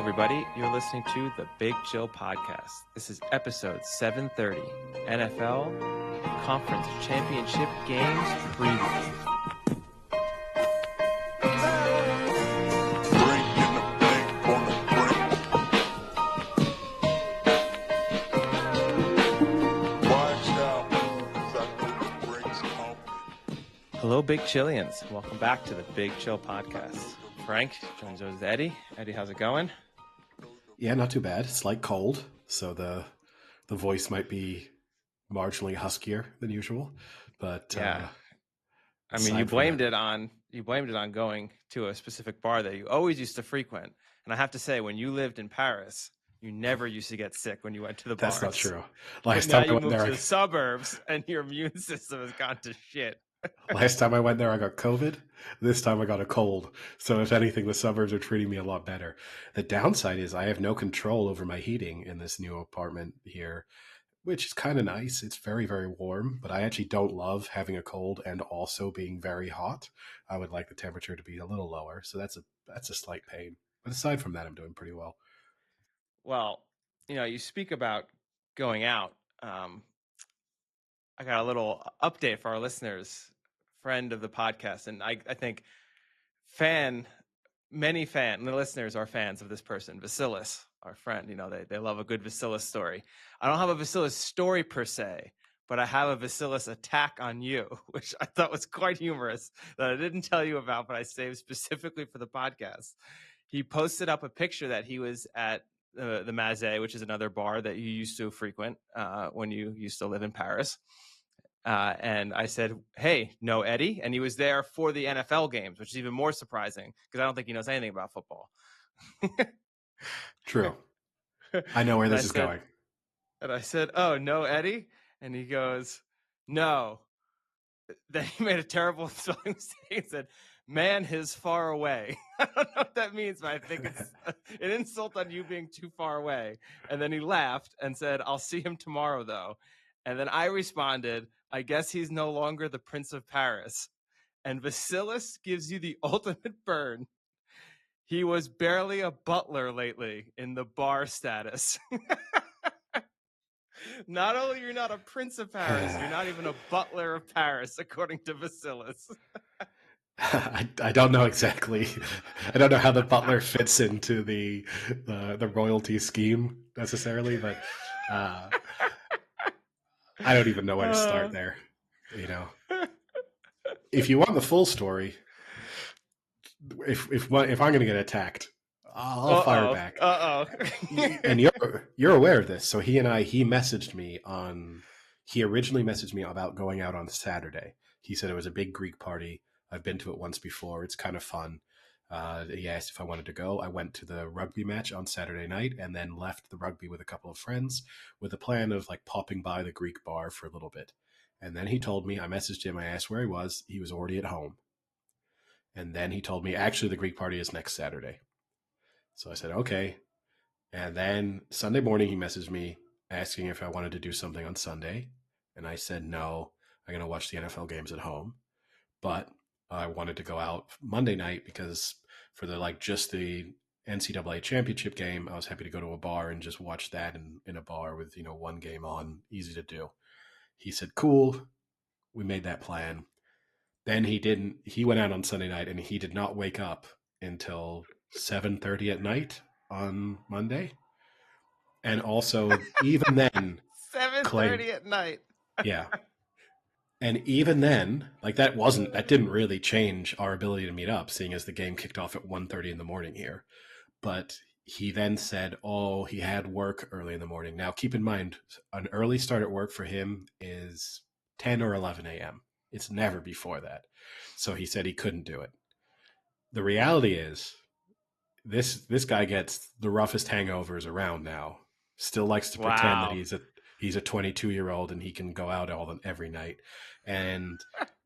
everybody. You're listening to the Big Chill Podcast. This is episode 730, NFL Conference Championship Games Preview. Hello, Big Chillians. Welcome back to the Big Chill Podcast. Frank joins us with Eddie. Eddie, how's it going? Yeah, not too bad. Slight cold, so the voice might be marginally huskier than usual. But yeah, I mean, you blamed it on going to a specific bar that you always used to frequent. And I have to say, when you lived in Paris, you never used to get sick when you went to the bars. That's not true. Last time you moved to the suburbs, and your immune system has gone to shit. Last time I went there, I got COVID. This time I got a cold. So if anything, the suburbs are treating me a lot better. The downside is I have no control over my heating in this new apartment here, which is kind of nice. It's very, very warm, but I actually don't love having a cold and also being very hot. I would like the temperature to be a little lower. So that's a slight pain. But aside from that, I'm doing pretty well. Well, you speak about going out. I got a little update for our listeners, friend of the podcast. And I think many listeners are fans of this person, Vasilis, our friend. They love a good Vasilis story. I don't have a Vasilis story per se, but I have a Vasilis attack on you, which I thought was quite humorous that I didn't tell you about, but I saved specifically for the podcast. He posted up a picture that he was at the Mazet, which is another bar that you used to frequent when you used to live in Paris. And I said, hey, no Eddie. And he was there for the NFL games, which is even more surprising because I don't think he knows anything about football. True. I know where this is going. And I said, oh, no Eddie? And he goes, no. Then he made a terrible spelling mistake and said, man is far away. I don't know what that means, but I think it's an insult on you being too far away. And then he laughed and said, I'll see him tomorrow, though. And then I responded, I guess he's no longer the Prince of Paris. And Vasilis gives you the ultimate burn. He was barely a butler lately in the bar status. Not only you're not a Prince of Paris, you're not even a butler of Paris, according to Vasilis. I don't know exactly. I don't know how the butler fits into the royalty scheme necessarily, but I don't even know where to start there. If you want the full story, if I'm going to get attacked, I'll fire back. And you're aware of this. So he messaged me he originally messaged me about going out on Saturday. He said it was a big Greek party. I've been to it once before. It's kind of fun. He asked if I wanted to go. I went to the rugby match on Saturday night and then left the rugby with a couple of friends with a plan of popping by the Greek bar for a little bit. And then he told me, I messaged him, I asked where he was. He was already at home. And then he told me, actually, the Greek party is next Saturday. So I said, okay. And then Sunday morning, he messaged me asking if I wanted to do something on Sunday. And I said, no, I'm going to watch the NFL games at home. But I wanted to go out Monday night because for just the NCAA championship game, I was happy to go to a bar and just watch that in a bar with, one game on, easy to do. He said, cool. We made that plan. Then he went out on Sunday night and he did not wake up until 7:30 at night on Monday. And also even then 7:30 at night. Yeah. And even then, that didn't really change our ability to meet up, seeing as the game kicked off at 1:30 in the morning here. But he then said, he had work early in the morning. Now, keep in mind, an early start at work for him is 10 or 11 a.m. It's never before that. So he said he couldn't do it. The reality is, this guy gets the roughest hangovers around now. Still likes to pretend that he's a 22-year-old and he can go out every night. And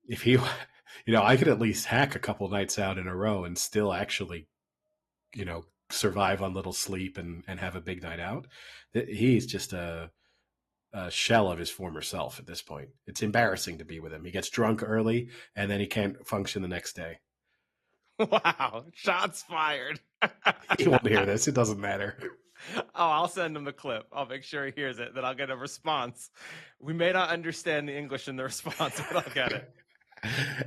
if he, I could at least hack a couple nights out in a row and still actually, survive on little sleep and have a big night out. He's just a shell of his former self at this point. It's embarrassing to be with him. He gets drunk early and then he can't function the next day. Wow, shots fired. He won't hear this. It doesn't matter. Oh, I'll send him the clip. I'll make sure he hears it. Then I'll get a response. We may not understand the English in the response, but I'll get it.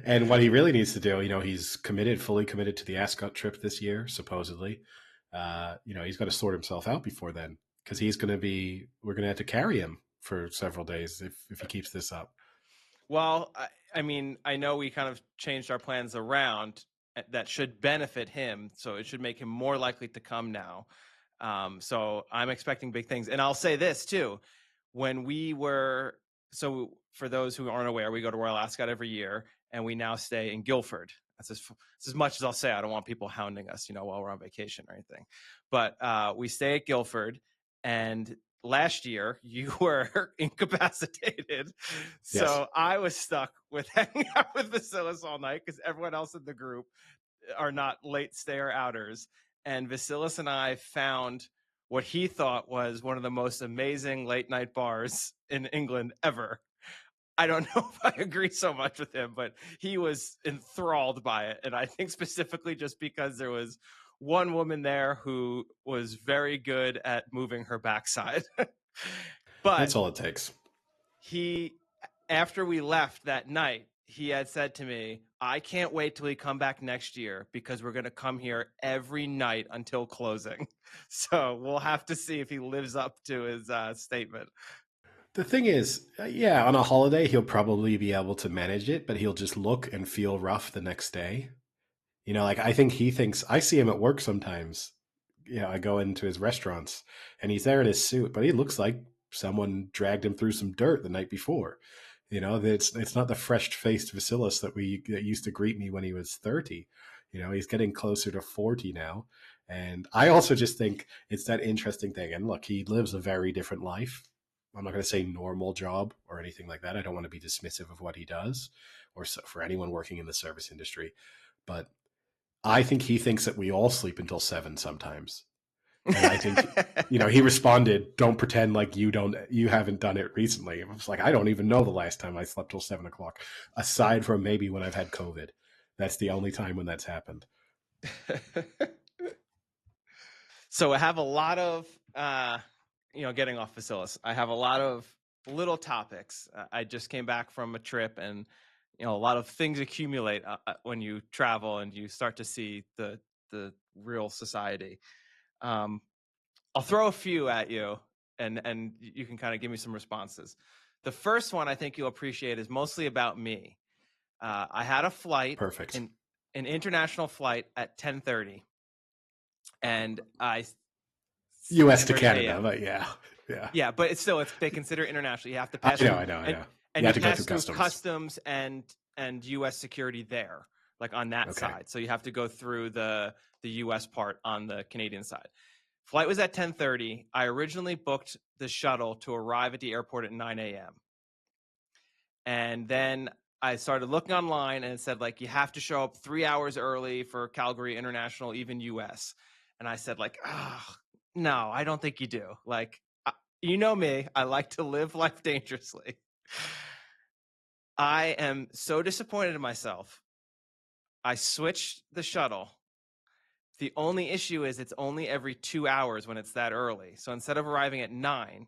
And what he really needs to do, he's fully committed to the Ascot trip this year, supposedly. He's got to sort himself out before then, because we're going to have to carry him for several days if he keeps this up. Well, I mean, I know we kind of changed our plans around that should benefit him. So it should make him more likely to come now. So I'm expecting big things. And I'll say this too. So for those who aren't aware, we go to Royal Ascot every year, and we now stay in Guildford. That's as much as I'll say. I don't want people hounding us, while we're on vacation or anything. But we stay at Guildford, and last year you were incapacitated. So yes. I was stuck with hanging out with Vasilis all night because everyone else in the group are not late stayer outers. And Vasilis and I found what he thought was one of the most amazing late night bars in England ever. I don't know if I agree so much with him, but he was enthralled by it. And I think specifically just because there was one woman there who was very good at moving her backside. But that's all it takes. After we left that night, he had said to me, I can't wait till we come back next year because we're going to come here every night until closing. So we'll have to see if he lives up to his statement. The thing is, on a holiday, he'll probably be able to manage it, but he'll just look and feel rough the next day. I think he thinks, I see him at work sometimes. I go into his restaurants and he's there in his suit, but he looks like someone dragged him through some dirt the night before. It's not the fresh-faced Vasilis that used to greet me when he was 30. He's getting closer to 40 now. And I also just think it's that interesting thing. And look, he lives a very different life. I'm not going to say normal job or anything like that. I don't want to be dismissive of what he does or for anyone working in the service industry. But I think he thinks that we all sleep until 7 sometimes. And I think, he responded, don't pretend like you haven't done it recently. I was like, I don't even know the last time I slept till 7 o'clock, aside from maybe when I've had COVID. That's the only time when that's happened. So I have a lot of, getting off Vasilis, I have a lot of little topics. I just came back from a trip, and, a lot of things accumulate when you travel and you start to see the real society. I'll throw a few at you, and you can kind of give me some responses. The first one I think you'll appreciate is mostly about me. I had a flight, perfect, an international flight at 10:30, and U.S. to Canada, but yeah. But it's they consider international. You have to pass. I know. And you have to go through customs and U.S. security there, like on that side. So you have to go through the U.S. part on the Canadian side. Flight was at 10:30. I originally booked the shuttle to arrive at the airport at 9 a.m. And then I started looking online, and it said, you have to show up 3 hours early for Calgary International, even U.S. And I said, no, I don't think you do. You know me, I like to live life dangerously. I am so disappointed in myself. I switched the shuttle. The only issue is it's only every 2 hours when it's that early. So instead of arriving at 9,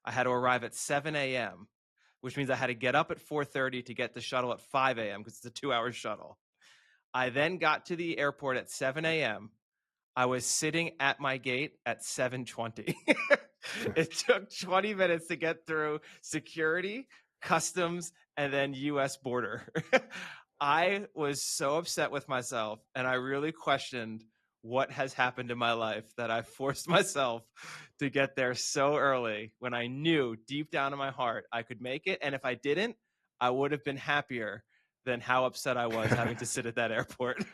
I had to arrive at 7 a.m., which means I had to get up at 4:30 to get the shuttle at 5 a.m. because it's a 2-hour shuttle. I then got to the airport at 7 a.m. I was sitting at my gate at 7:20. It took 20 minutes to get through security, customs, and then U.S. border. I was so upset with myself, and I really questioned what has happened in my life that I forced myself to get there so early when I knew deep down in my heart I could make it. And if I didn't, I would have been happier than how upset I was having to sit at that airport.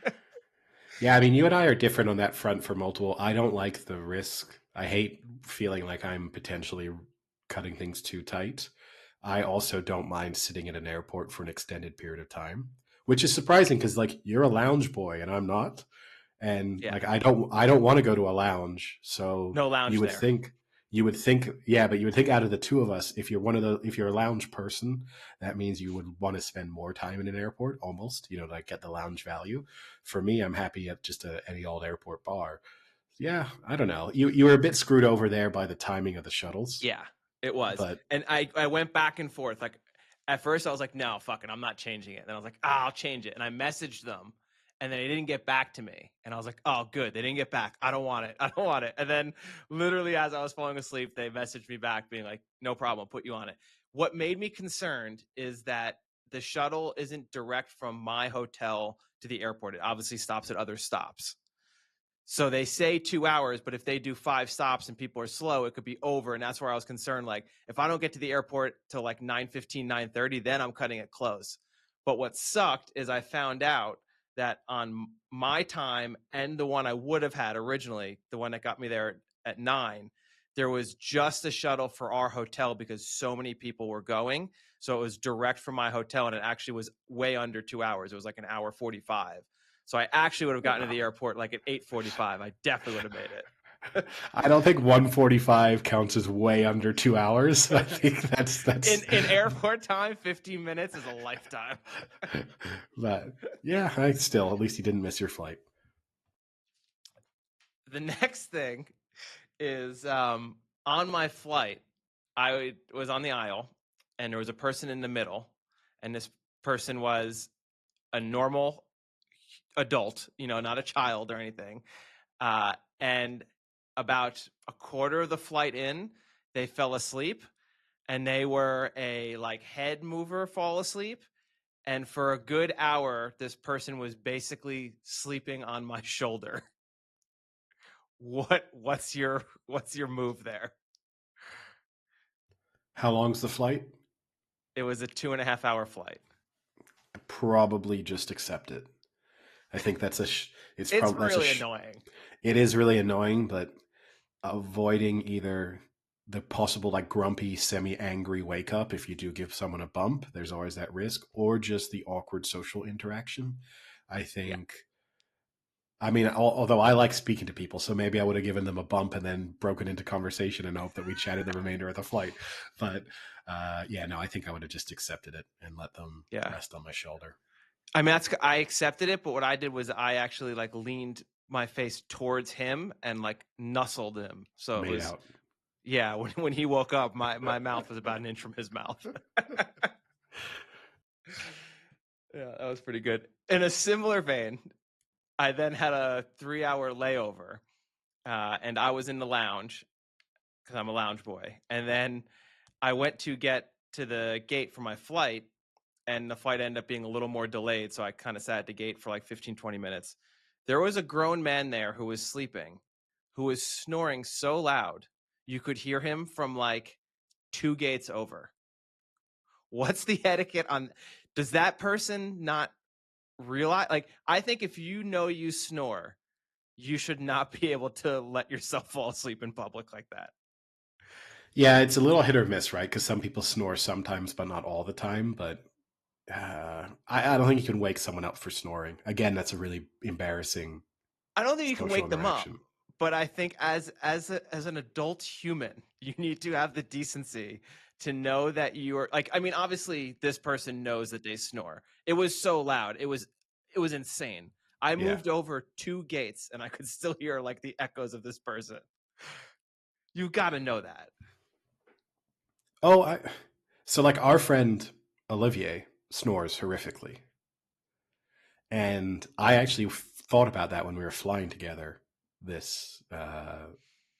Yeah, I mean, you and I are different on that front for multiple. I don't like the risk. I hate feeling like I'm potentially cutting things too tight. I also don't mind sitting at an airport for an extended period of time, which is surprising because you're a lounge boy and I'm not. And I don't want to go to a lounge. So no lounge. You would there. think, You would think, yeah, but you would think out of the two of us, if you're a lounge person, that means you would want to spend more time in an airport, almost, like get the lounge value. For me, I'm happy at just any old airport bar. Yeah, I don't know. You were a bit screwed over there by the timing of the shuttles. Yeah, it was. But and I went back and forth. Like at first I was like, no, fuck it, I'm not changing it. And I was like, I'll change it. And I messaged them. And then they didn't get back to me. And I was like, oh, good. They didn't get back. I don't want it. And then literally as I was falling asleep, they messaged me back being like, no problem, I'll put you on it. What made me concerned is that the shuttle isn't direct from my hotel to the airport. It obviously stops at other stops. So they say 2 hours, but if they do 5 stops and people are slow, it could be over. And that's where I was concerned. Like if I don't get to the airport till like 9:15, 9:30, then I'm cutting it close. But what sucked is I found out that on my time and the one I would have had originally, the one that got me there at 9, there was just a shuttle for our hotel because so many people were going. So it was direct from my hotel, and it actually was way under 2 hours. It was like an hour 45. So I actually would have gotten to the airport like at 8:45. I definitely would have made it. I don't think 1:45 counts as way under 2 hours. I think that's in airport time, 15 minutes is a lifetime. But yeah, at least you didn't miss your flight. The next thing is on my flight, I was on the aisle and there was a person in the middle, and this person was a normal adult, not a child or anything. And about a quarter of the flight in, they fell asleep, and they were a like head mover fall asleep. And for a good hour, this person was basically sleeping on my shoulder. What's your move there? How long's the flight? It was a 2.5-hour flight. I'd probably just accept it. I think that's it's really annoying. It is really annoying, but avoiding either the possible like grumpy, semi-angry wake up if you do give someone a bump, there's always that risk, or just the awkward social interaction. I think, I mean, although I like speaking to people, so maybe I would have given them a bump and then broken into conversation and hoped that we chatted the remainder of the flight. But I think I would have just accepted it and let them rest on my shoulder. I mean, I accepted it, but what I did was I actually like leaned my face towards him and like nuzzled him. So it was out. Yeah, when he woke up, my mouth was about an inch from his mouth. Yeah, that was pretty good. In a similar vein, I then had a 3-hour layover, and I was in the lounge because I'm a lounge boy. And then I went to get to the gate for my flight, and the flight ended up being a little more delayed. So I kind of sat at the gate for like 15, 20 minutes. There was a grown man there who was sleeping, who was snoring so loud you could hear him from like 2 gates over. What's the etiquette on? Does that person not realize? Like, I think if you snore, you should not be able to let yourself fall asleep in public like that. Yeah, it's a little hit or miss, right? Because some people snore sometimes, but not all the time. But I don't think you can wake someone up for snoring. Again, that's a really embarrassing. I don't think you can wake them up. But I think as an adult human, you need to have the decency to know that you are like, I mean, obviously this person knows that they snore. It was so loud. It was insane. I moved over 2 gates and I could still hear like the echoes of this person. You got to know that. Oh, so like our friend Olivier snores horrifically. And I actually thought about that when we were flying together this,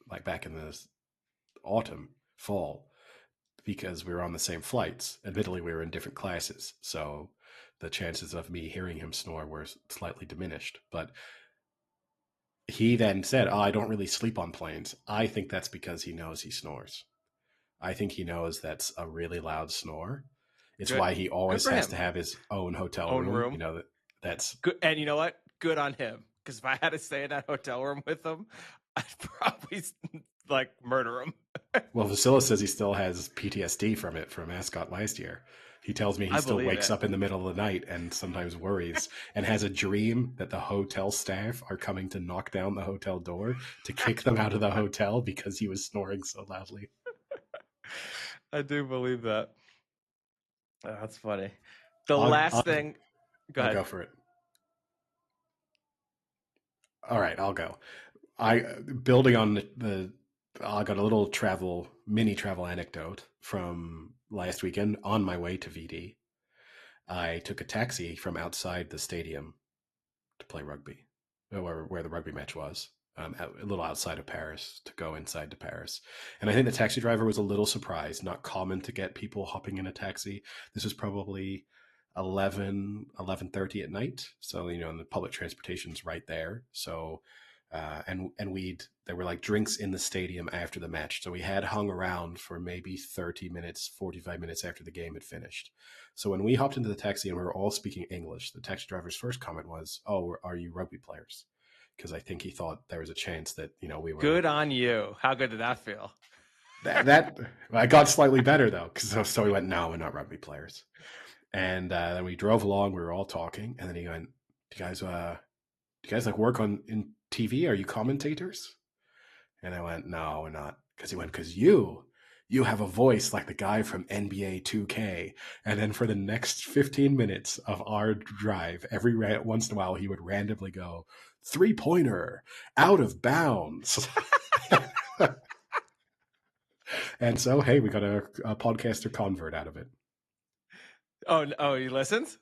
like back in the fall, because we were on the same flights. Admittedly, we were in different classes, so the chances of me hearing him snore were slightly diminished. But he then said, I don't really sleep on planes. I think that's because he knows he snores. I think he knows that's a really loud snore. It's why he always has to have his own hotel room. That's good. And you know what? Good on him. Because if I had to stay in that hotel room with him, I'd probably like murder him. Well, Vasilis says he still has PTSD from Ascot last year. He tells me he still wakes up in the middle of the night and sometimes worries and has a dream that the hotel staff are coming to knock down the hotel door to kick them out of the hotel because he was snoring so loudly. I do believe that. Oh, that's funny. Last thing. Go ahead. I'll go for it. All right, I'll go. Building on I got a little mini travel anecdote from last weekend on my way to VD. I took a taxi from outside the stadium to play rugby, where the rugby match was, a little outside of Paris, to go inside to Paris. And I think the taxi driver was a little surprised. Not common to get people hopping in a taxi. This was probably 11:30 at night. So, and the public transportation's right there. So, there were like drinks in the stadium after the match. So we had hung around for maybe 30 minutes, 45 minutes after the game had finished. So when we hopped into the taxi and we were all speaking English, the taxi driver's first comment was, "Oh, are you rugby players?" Because I think he thought there was a chance that, we were. Good on you. How good did that feel? That I got slightly better though. So we went, "No, we're not rugby players." And then we drove along, we were all talking, and then he went, do you guys like work in TV? Are you commentators? And I went, "No, we're not." Because he went, "Because you have a voice like the guy from NBA 2K. And then for the next 15 minutes of our drive, every once in a while, he would randomly go, 3-pointer, out of bounds. And so, hey, we got a podcaster convert out of it. Oh, he listens?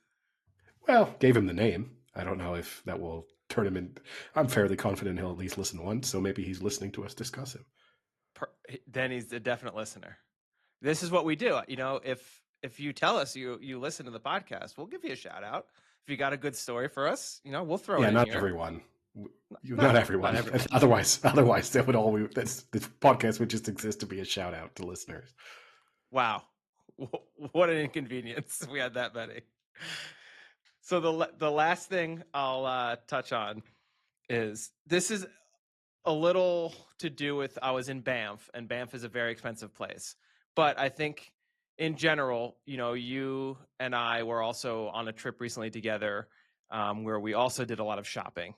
Well, gave him the name. I don't know if that will turn him in. I'm fairly confident he'll at least listen once, so maybe he's listening to us discuss him. Then he's a definite listener. This is what we do. If you tell us you listen to the podcast, we'll give you a shout out. If you got a good story for us, we'll throw it in here. Not everyone. Not everyone. Otherwise, that would this podcast would just exist to be a shout out to listeners. Wow, what an inconvenience! We had that many. So the last thing I'll touch on is this is a little to do with I was in Banff, and Banff is a very expensive place. But I think in general, you and I were also on a trip recently together where we also did a lot of shopping.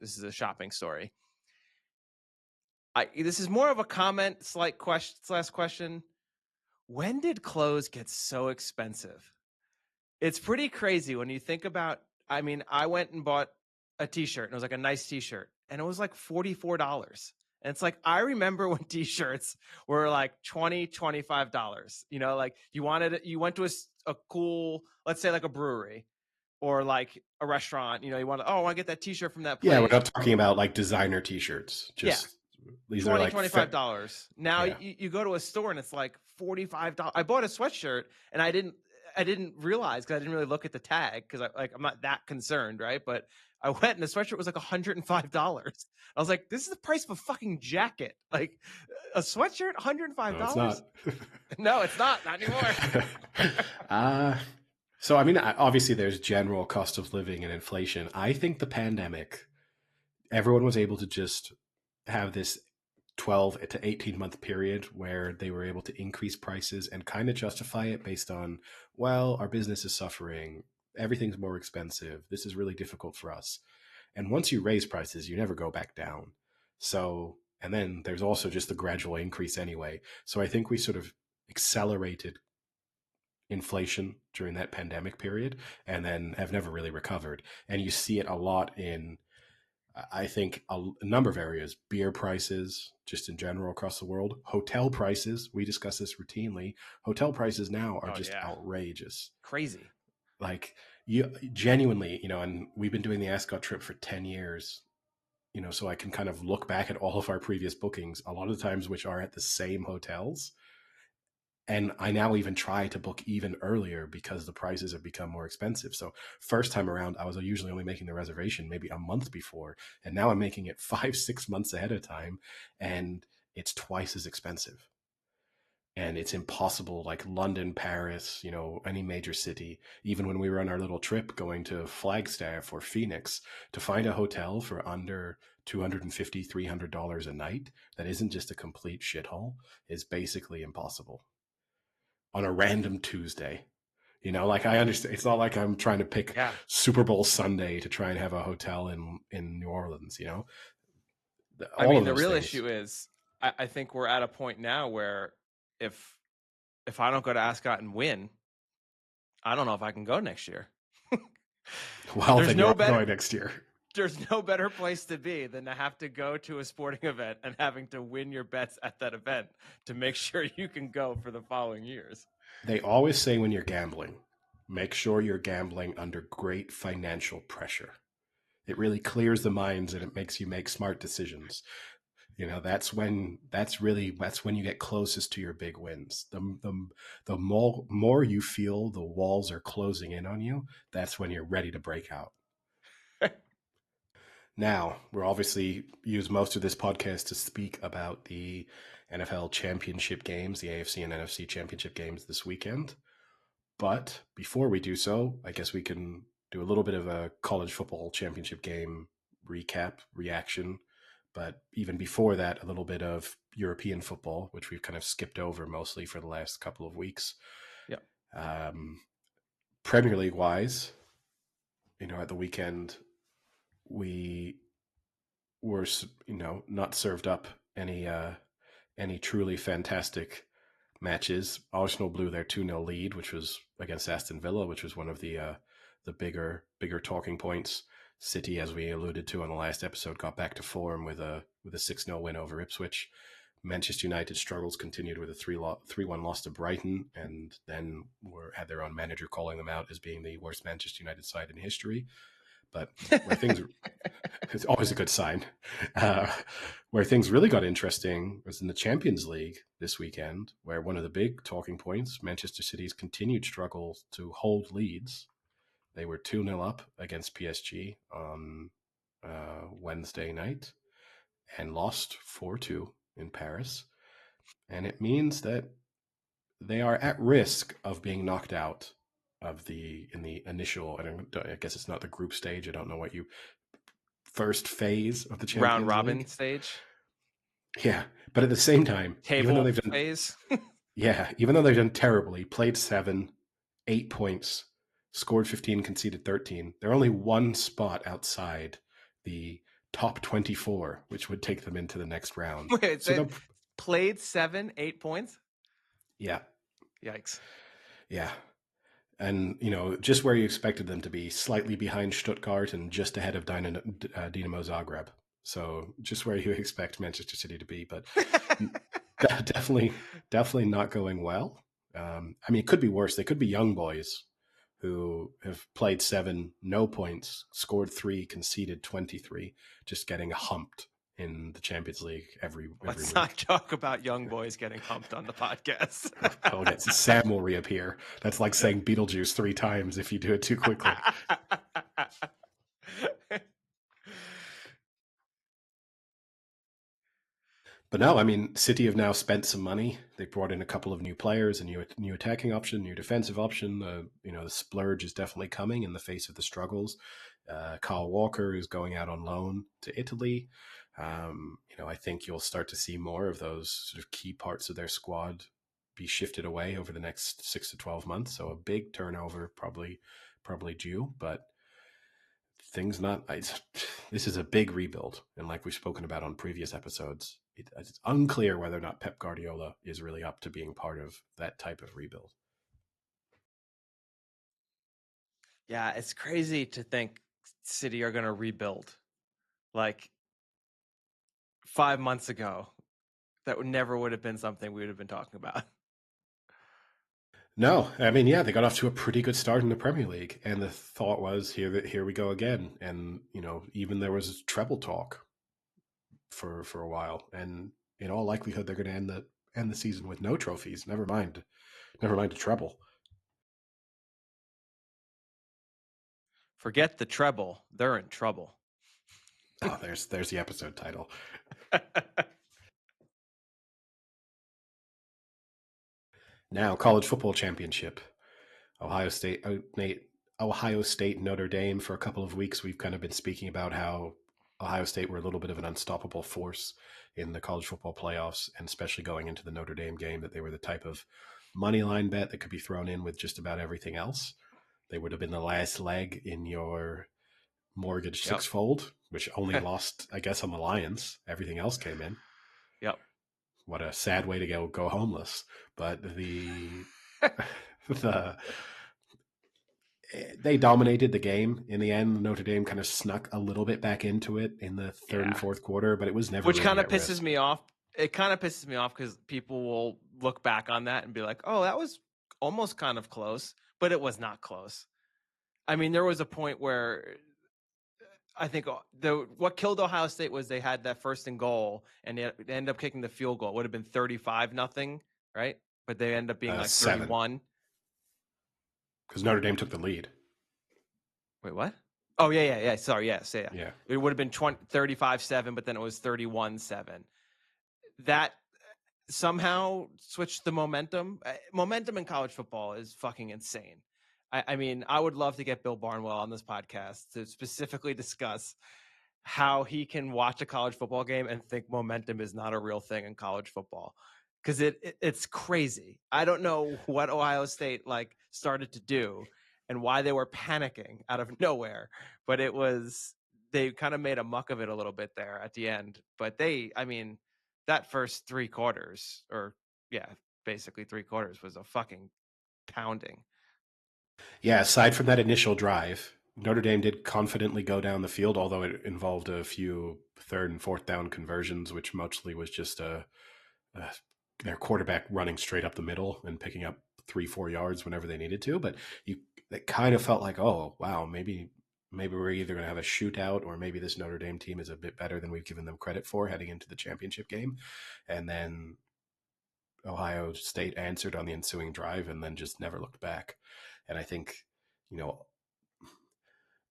This is a shopping story. This is more of a comment, slight question. When did clothes get so expensive? It's pretty crazy when you think about, I went and bought a t-shirt and it was like a nice t-shirt and it was like $44. And it's like, I remember when t-shirts were like $20, $25, like you went to a cool, let's say like a brewery or like a restaurant, you want to, I want to get that t-shirt from that place. Yeah, we're not talking about like designer t-shirts. Just these $20, are like $25. Now you go to a store and it's like $45. I bought a sweatshirt and I didn't realize because I didn't really look at the tag because I'm not that concerned, right? But I went and the sweatshirt was like $105. I was like, this is the price of a fucking jacket. Like a sweatshirt, $105. No, it's not. No, it's not anymore. So obviously there's general cost of living and inflation. I think the pandemic, everyone was able to just have this 12 to 18 month period where they were able to increase prices and kind of justify it based on, well, our business is suffering, everything's more expensive, this is really difficult for us. And once you raise prices, you never go back down. So, and then there's also just the gradual increase anyway. So I think we sort of accelerated inflation during that pandemic period and then have never really recovered. And you see it a lot in, I think, a number of areas. Beer prices, just in general across the world. Hotel prices, we discuss this routinely. Hotel prices now are just outrageous. Crazy. Like, you genuinely, and we've been doing the Ascot trip for 10 years, so I can kind of look back at all of our previous bookings, a lot of the times which are at the same hotels. And I now even try to book even earlier because the prices have become more expensive. So first time around, I was usually only making the reservation maybe a month before. And now I'm making it 5-6 months ahead of time. And it's twice as expensive. And it's impossible, like London, Paris, any major city. Even when we were on our little trip going to Flagstaff or Phoenix, to find a hotel for under $250, $300 a night that isn't just a complete shithole is basically impossible. On a random Tuesday, You know, like I understand. It's not like I'm trying to pick Super Bowl Sunday to try and have a hotel in New Orleans. You know, the real issue is I think we're at a point now where if I don't go to Ascot and win, I don't know if I can go next year. Well, then you're going next year. There's no better place to be than to have to go to a sporting event and having to win your bets at that event to make sure you can go for the following years. They always say when you're gambling, make sure you're gambling under great financial pressure. It really clears the minds and it makes you make smart decisions. You know, that's when you get closest to your big wins. The more you feel the walls are closing in on you, that's when you're ready to break out. Now, we'll obviously use most of this podcast to speak about the NFL Championship games, the AFC and NFC Championship games this weekend. But before we do so, I guess we can do a little bit of a college football championship game recap, reaction. But even before that, a little bit of European football, which we've kind of skipped over mostly for the last couple of weeks. Yeah. Premier League wise, you know, at the weekend, we were, you know, not served up any truly fantastic matches. Arsenal blew their 2-0 lead, which was against Aston Villa, which was one of the bigger talking points. City, as we alluded to on the last episode, got back to form with a 6-0 win over Ipswich. Manchester United struggles continued with a 3-1 loss to Brighton, and then had their own manager calling them out as being the worst Manchester United side in history. But where things it's always a good sign. Where things really got interesting was in the Champions League this weekend, where one of the big talking points, Manchester City's continued struggle to hold leads. They were 2-0 up against PSG on Wednesday night and lost 4-2 in Paris. And it means that they are at risk of being knocked out of in the initial, I guess it's not the group stage. I don't know what first phase of the Champions round robin League stage. Yeah, but at the same time, even though they've done terribly, played 7, 8 points, scored 15, conceded 13. They're only one spot outside the top 24, which would take them into the next round. Wait, so they played 7, 8 points? Yeah. Yikes. Yeah. And, you know, just where you expected them to be, slightly behind Stuttgart and just ahead of Dinamo Zagreb. So just where you expect Manchester City to be, but definitely not going well. I mean, it could be worse. They could be young boys who have played 7, no points, scored 3, conceded 23, just getting humped in the Champions League every Let's week. not talk about young boys getting humped on the podcast. Sam will reappear. That's like saying Beetlejuice 3 times if you do it too quickly. But no, I mean, City have now spent some money. They brought in a couple of new players, a new attacking option, new defensive option. You know, the splurge is definitely coming in the face of the struggles. Kyle Walker is going out on loan to Italy. You know, I think you'll start to see more of those sort of key parts of their squad be shifted away over the next 6 to 12 months. So a big turnover probably due, but this is a big rebuild. And like we've spoken about on previous episodes, it's unclear whether or not Pep Guardiola is really up to being part of that type of rebuild. Yeah, it's crazy to think City are going to rebuild. Like 5 months ago, that never would have been something we would have been talking about. No, I mean, yeah, they got off to a pretty good start in the Premier League, and the thought was, here we go again. And you know, even there was treble talk for a while, and in all likelihood, they're going to end the season with no trophies. Never mind a treble. Forget the treble; they're in trouble. Oh, there's the episode title. Now, college football championship. Ohio State, Notre Dame. For a couple of weeks, we've kind of been speaking about how Ohio State were a little bit of an unstoppable force in the college football playoffs, and especially going into the Notre Dame game, that they were the type of money line bet that could be thrown in with just about everything else. They would have been the last leg in your mortgage sixfold, which only lost, I guess, on the Lions. Everything else came in. Yep. What a sad way to go homeless. But the they dominated the game. In the end, Notre Dame kind of snuck a little bit back into it in the third and fourth quarter, but it was never. Which kind of pisses me off. It kind of pisses me off because people will look back on that and be like, "Oh, that was almost kind of close," but it was not close. I mean, there was a point where I think what killed Ohio State was they had that 1st and goal, and they ended up kicking the field goal. It would have been 35-0, right? But they ended up being like 31. Because Notre Dame took the lead. Wait, what? Oh, yeah. Sorry, yes, yeah. It would have been 35-7, but then it was 31-7. That somehow switched the momentum. Momentum in college football is fucking insane. I mean, I would love to get Bill Barnwell on this podcast to specifically discuss how he can watch a college football game and think momentum is not a real thing in college football. Because it's crazy. I don't know what Ohio State started to do and why they were panicking out of nowhere, but they kind of made a muck of it a little bit there at the end. But that first 3 quarters, basically 3 quarters, was a fucking pounding. Yeah, aside from that initial drive, Notre Dame did confidently go down the field, although it involved a few 3rd and 4th down conversions, which mostly was just their quarterback running straight up the middle and picking up 3-4 yards whenever they needed to. But it kind of felt like, oh, wow, maybe we're either going to have a shootout or maybe this Notre Dame team is a bit better than we've given them credit for heading into the championship game. And then Ohio State answered on the ensuing drive and then just never looked back. And I think,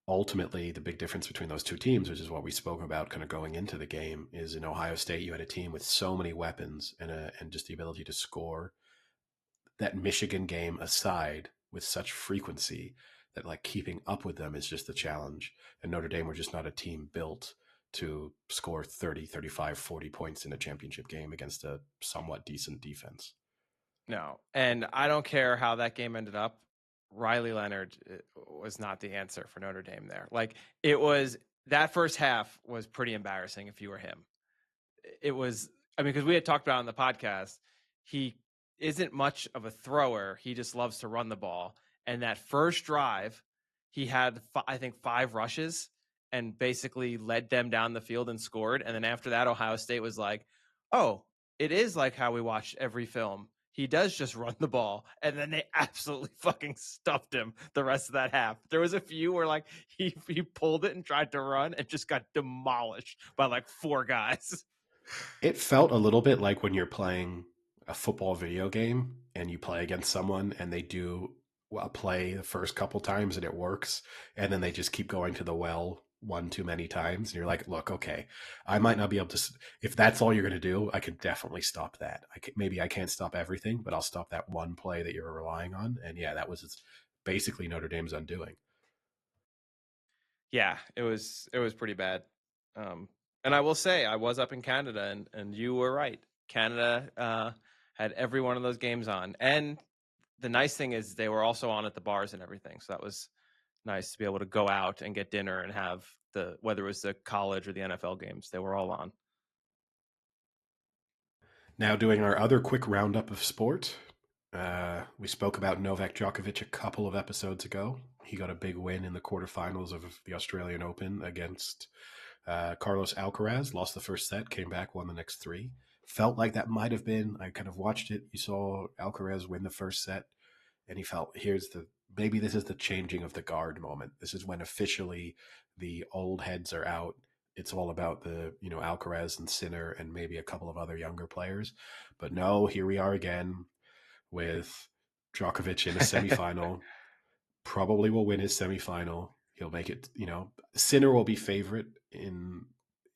ultimately the big difference between those two teams, which is what we spoke about kind of going into the game, is in Ohio State, you had a team with so many weapons and just the ability to score, that Michigan game aside, with such frequency that keeping up with them is just a challenge. And Notre Dame were just not a team built to score 30, 35, 40 points in a championship game against a somewhat decent defense. No. And I don't care how that game ended up. Riley Leonard was not the answer for Notre Dame there. That first half was pretty embarrassing if you were him. It was, because we had talked about on the podcast, he isn't much of a thrower. He just loves to run the ball. And that first drive, he had, I think, 5 rushes and basically led them down the field and scored. And then after that, Ohio State was like, oh, it is like how we watch every film. He does just run the ball. And then they absolutely fucking stuffed him the rest of that half. There was a few where he pulled it and tried to run and just got demolished by 4 guys. It felt a little bit like when you're playing a football video game and you play against someone and they do a play the first couple times and it works, and then they just keep going to the well one too many times, and you're like, look, okay, I might not be able to, if that's all you're going to do, I can definitely stop that. Maybe I can't stop everything, but I'll stop that one play that you're relying on. And yeah, that was basically Notre Dame's undoing. Yeah, it was pretty bad. And I will say, I was up in Canada, and you were right. Canada had every one of those games on. And the nice thing is they were also on at the bars and everything. So that was nice to be able to go out and get dinner and have whether it was the college or the NFL games, they were all on. Now doing our other quick roundup of sport. We spoke about Novak Djokovic a couple of episodes ago. He got a big win in the quarterfinals of the Australian Open against Carlos Alcaraz. Lost the first set, came back, won the next 3. Felt like that might have been, I kind of watched it. You saw Alcaraz win the first set, and he felt, maybe this is the changing of the guard moment. This is when officially the old heads are out. It's all about the, Alcaraz and Sinner and maybe a couple of other younger players. But no, here we are again with Djokovic in a semifinal. Probably will win his semifinal. He'll make it, Sinner will be favorite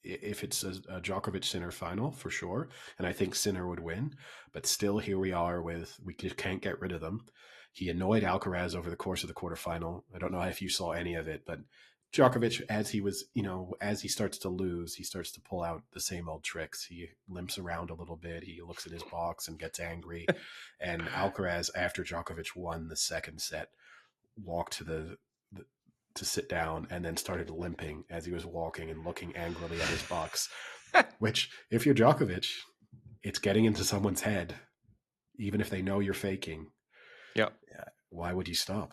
if it's a Djokovic Sinner final for sure. And I think Sinner would win. But still, here we are we just can't get rid of them. He annoyed Alcaraz over the course of the quarterfinal. I don't know if you saw any of it, but Djokovic, as he starts to lose, he starts to pull out the same old tricks. He limps around a little bit. He looks at his box and gets angry. And Alcaraz, after Djokovic won the second set, walked to sit down and then started limping as he was walking and looking angrily at his box. Which, if you're Djokovic, it's getting into someone's head, even if they know you're faking. Yep. Why would you stop?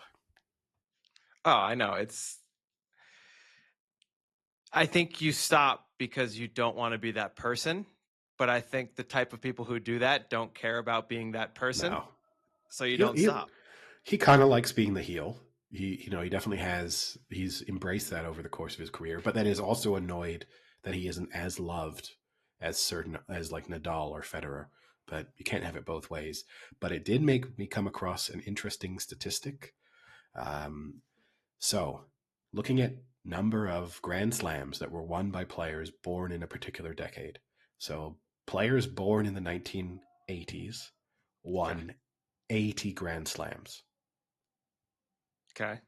Oh, I know. I think you stop because you don't want to be that person. But I think the type of people who do that don't care about being that person. No. So you don't stop. He kind of likes being the heel. He definitely he's embraced that over the course of his career, but then is also annoyed that he isn't as loved as like Nadal or Federer. But you can't have it both ways. But it did make me come across an interesting statistic. So looking at number of Grand Slams that were won by players born in a particular decade. So players born in the 1980s won 80 Grand Slams. Okay.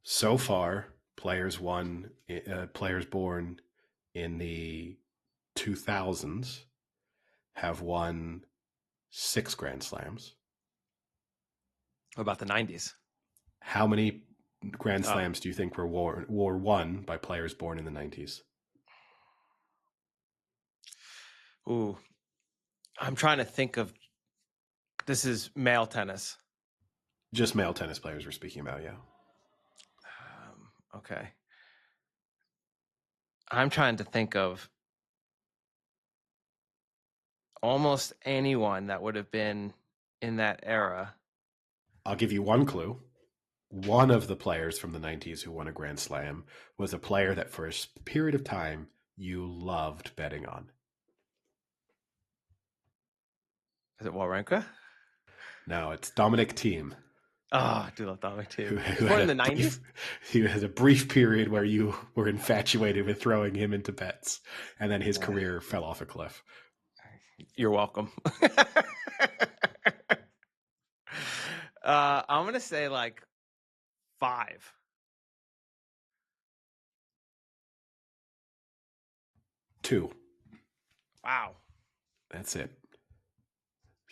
So far, players born in the 2000s have won 6 Grand Slams. What about the 90s? How many Grand Slams do you think were won by players born in the 90s? Ooh, I'm trying to think of. This is male tennis. Just male tennis players we're speaking about, yeah. Okay. I'm trying to think of almost anyone that would have been in that era. I'll give you one clue. One of the players from the 90s who won a Grand Slam was a player that for a period of time you loved betting on. Is it Wawrinka? No, it's Dominic Thiem. Oh, I do love Dominic Thiem. Who born in the 90s? He had a brief period where you were infatuated with throwing him into bets, and then his career fell off a cliff. You're welcome. I'm going to say like 5. 2. Wow. That's it.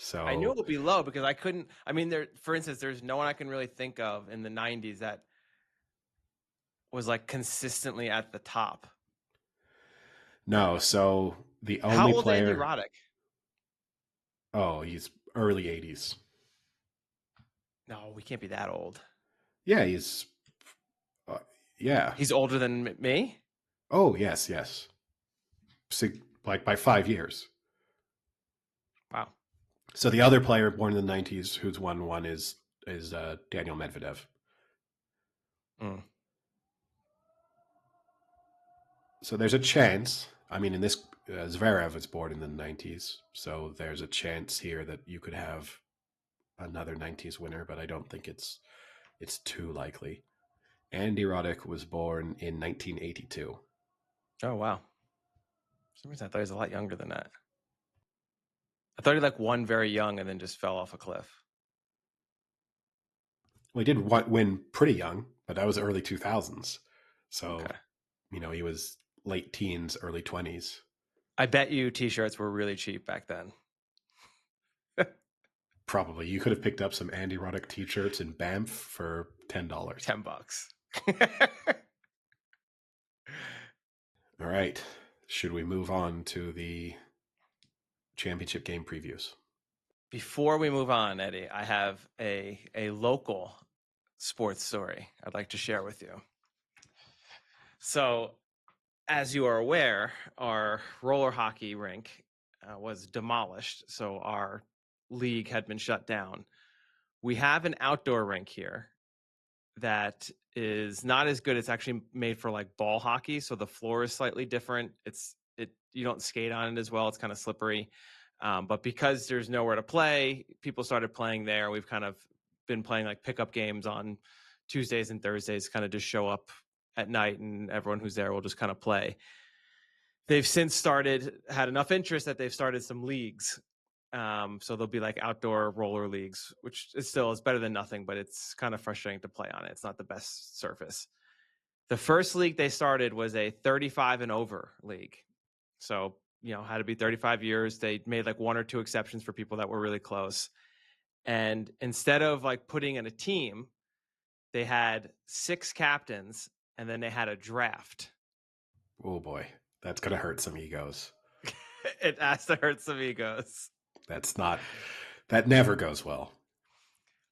So I knew it would be low because I couldn't. I mean, for instance, there's no one I can really think of in the 90s that was like consistently at the top. No, so the only How old player. Andy Roddick? Oh, he's early 80s. No, we can't be that old. Yeah, he's. Yeah. He's older than me? Oh, yes. Like by 5 years. Wow. So the other player born in the 90s who's won one is Daniel Medvedev. Mm. So there's a chance. I mean, in this, Zverev was born in the 90s. So there's a chance here that you could have another 90s winner, but I don't think it's too likely. Andy Roddick was born in 1982. Oh, wow. For some reason, I thought he was a lot younger than that. I thought he won very young and then just fell off a cliff. Well, he did win pretty young, but that was early 2000s. So, okay. He was late teens, early 20s. I bet you T-shirts were really cheap back then. Probably. You could have picked up some Andy Roddick T-shirts in Banff for $10. $10. All right. Should we move on to the championship game previews? Before we move on, Eddie, I have a local sports story I'd like to share with you. So, as you are aware, our roller hockey rink was demolished, so our league had been shut down. We have an outdoor rink here that is not as good. It's actually made for like ball hockey, so the floor is slightly different. You don't skate on it as well. It's kind of slippery. But because there's nowhere to play, people started playing there. We've kind of been playing like pickup games on Tuesdays and Thursdays, kind of just show up at night and everyone who's there will just kind of play. They've since had enough interest that they've started some leagues. So there'll be like outdoor roller leagues, which is better than nothing, but it's kind of frustrating to play on it. It's not the best surface. The first league they started was a 35 and over league. So, had to be 35 years. They made like one or two exceptions for people that were really close. And instead of like putting in a team, they had 6 captains and then they had a draft. Oh boy, that's going to hurt some egos. It has to hurt some egos. That never goes well.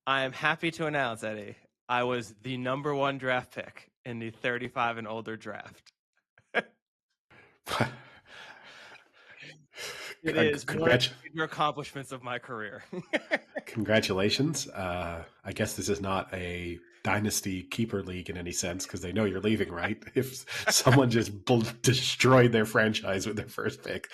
I am happy to announce, Eddie, I was the number 1 draft pick in the 35 and older draft. It is one of the major accomplishments of my career. Congratulations. I guess this is not a dynasty keeper league in any sense because they know you're leaving, right? If someone just destroyed their franchise with their first pick,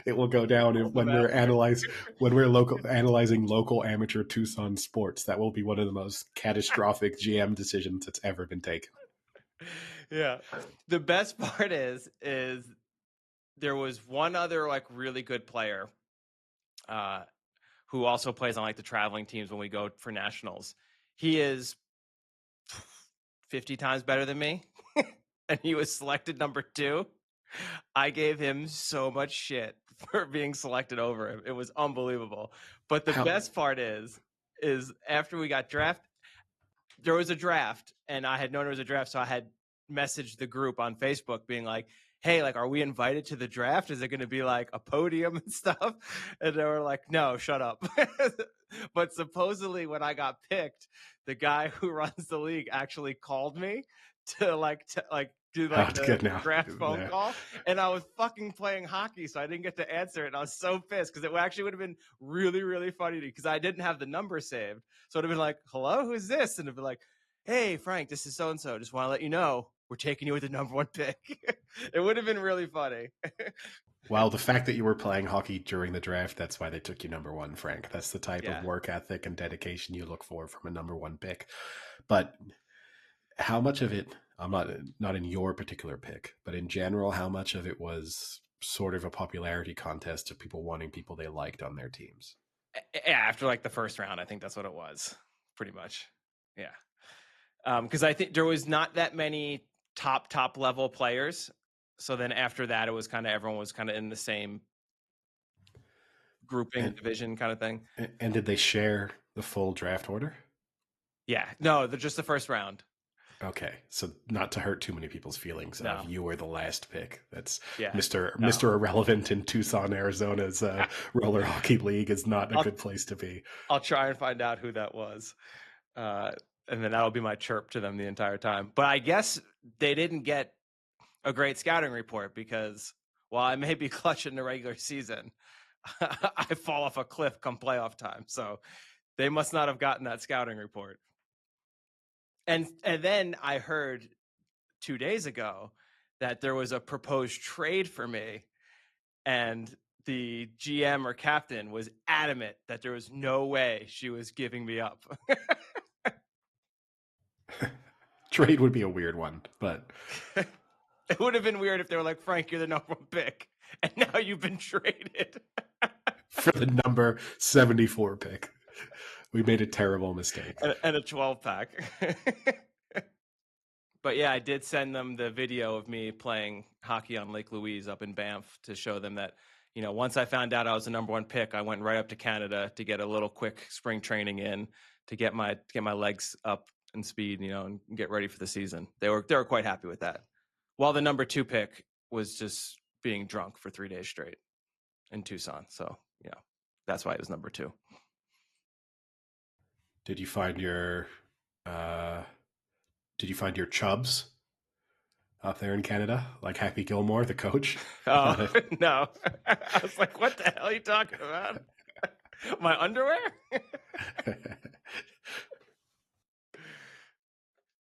it will go down when we're analyzing local amateur Tucson sports. That will be one of the most catastrophic GM decisions that's ever been taken. Yeah. The best part is there was one other like really good player who also plays on like the traveling teams when we go for nationals. He is 50 times better than me. And he was selected number 2. I gave him so much shit for being selected over him. It was unbelievable. But the best part is after we got drafted, there was a draft, and I had known there was a draft, so I had messaged the group on Facebook being like, hey, like, are we invited to the draft? Is it going to be like a podium and stuff? And they were like, no, shut up. But supposedly when I got picked, the guy who runs the league actually called me to do like the draft phone call. And I was fucking playing hockey, so I didn't get to answer it. And I was so pissed because it actually would have been really, really funny to me because I didn't have the number saved. So it would have been like, hello, who's this? And it'd be like, hey, Frank, this is so-and-so. Just want to let you know we're taking you with the number 1 pick. It would have been really funny. Well, the fact that you were playing hockey during the draft, that's why they took you number 1, Frank. That's the type of work ethic and dedication you look for from a number 1 pick. But how much of it, I'm not in your particular pick, but in general, how much of it was sort of a popularity contest of people wanting people they liked on their teams? Yeah, after like the first round, I think that's what it was, pretty much. Yeah. Because I think there was not that many top level players. So then after that, it was kind of everyone was kind of in the same grouping division kind of thing. And did they share the full draft order? Yeah. No, just the first round. Okay, so not to hurt too many people's feelings, you were the last pick. That's Mr. Irrelevant in Tucson, Arizona's roller hockey league is not a good place to be. I'll try and find out who that was, and then that'll be my chirp to them the entire time. But I guess they didn't get a great scouting report because while I may be clutch in the regular season, I fall off a cliff come playoff time. So they must not have gotten that scouting report. And then I heard 2 days ago that there was a proposed trade for me, and the GM or captain was adamant that there was no way she was giving me up. Trade would be a weird one, but it would have been weird if they were like, Frank, you're the number 1 pick, and now you've been traded for the number 74 pick. We made a terrible mistake. And a 12-pack. But yeah, I did send them the video of me playing hockey on Lake Louise up in Banff to show them that, once I found out I was the number 1 pick, I went right up to Canada to get a little quick spring training in to get my legs up in speed, and get ready for the season. They were quite happy with that. While the number 2 pick was just being drunk for 3 days straight in Tucson. So, that's why it was number 2. Did you find your chubs up there in Canada, like Happy Gilmore, the coach? Oh, no. I was like, what the hell are you talking about? My underwear?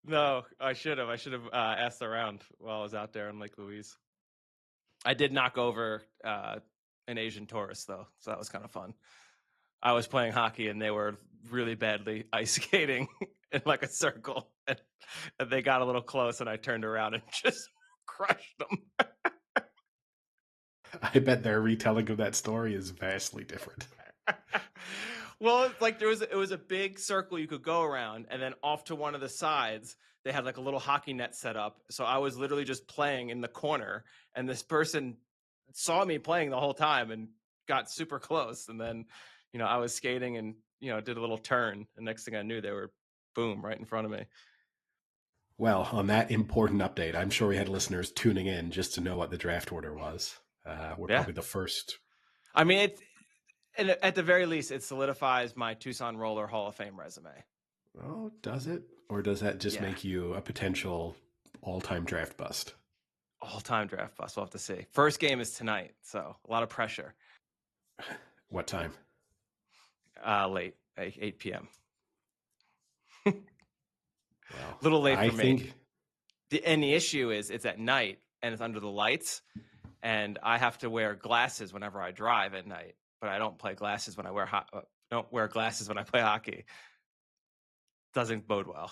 No, I should have asked around while I was out there in Lake Louise. I did knock over an Asian tourist, though, so that was kind of fun. I was playing hockey, and they were really badly ice skating in like a circle, and they got a little close, and I turned around and just crushed them. I bet their retelling of that story is vastly different. Well, it's like it was a big circle you could go around, and then off to one of the sides they had like a little hockey net set up. So I was literally just playing in the corner, and this person saw me playing the whole time and got super close. And then, I was skating and, did a little turn. And next thing I knew, they were boom right in front of me. Well, on that important update, I'm sure we had listeners tuning in just to know what the draft order was. We're probably the first. I mean, at the very least, it solidifies my Tucson Roller Hall of Fame resume. Oh, does it? Or does that just make you a potential all-time draft bust? All-time draft bust. We'll have to see. First game is tonight, so a lot of pressure. What time? Late, 8 p.m. Well, a little late for me. And the issue is it's at night and it's under the lights, and I have to wear glasses whenever I drive at night. But I don't play glasses when I don't wear glasses when I play hockey. Doesn't bode well.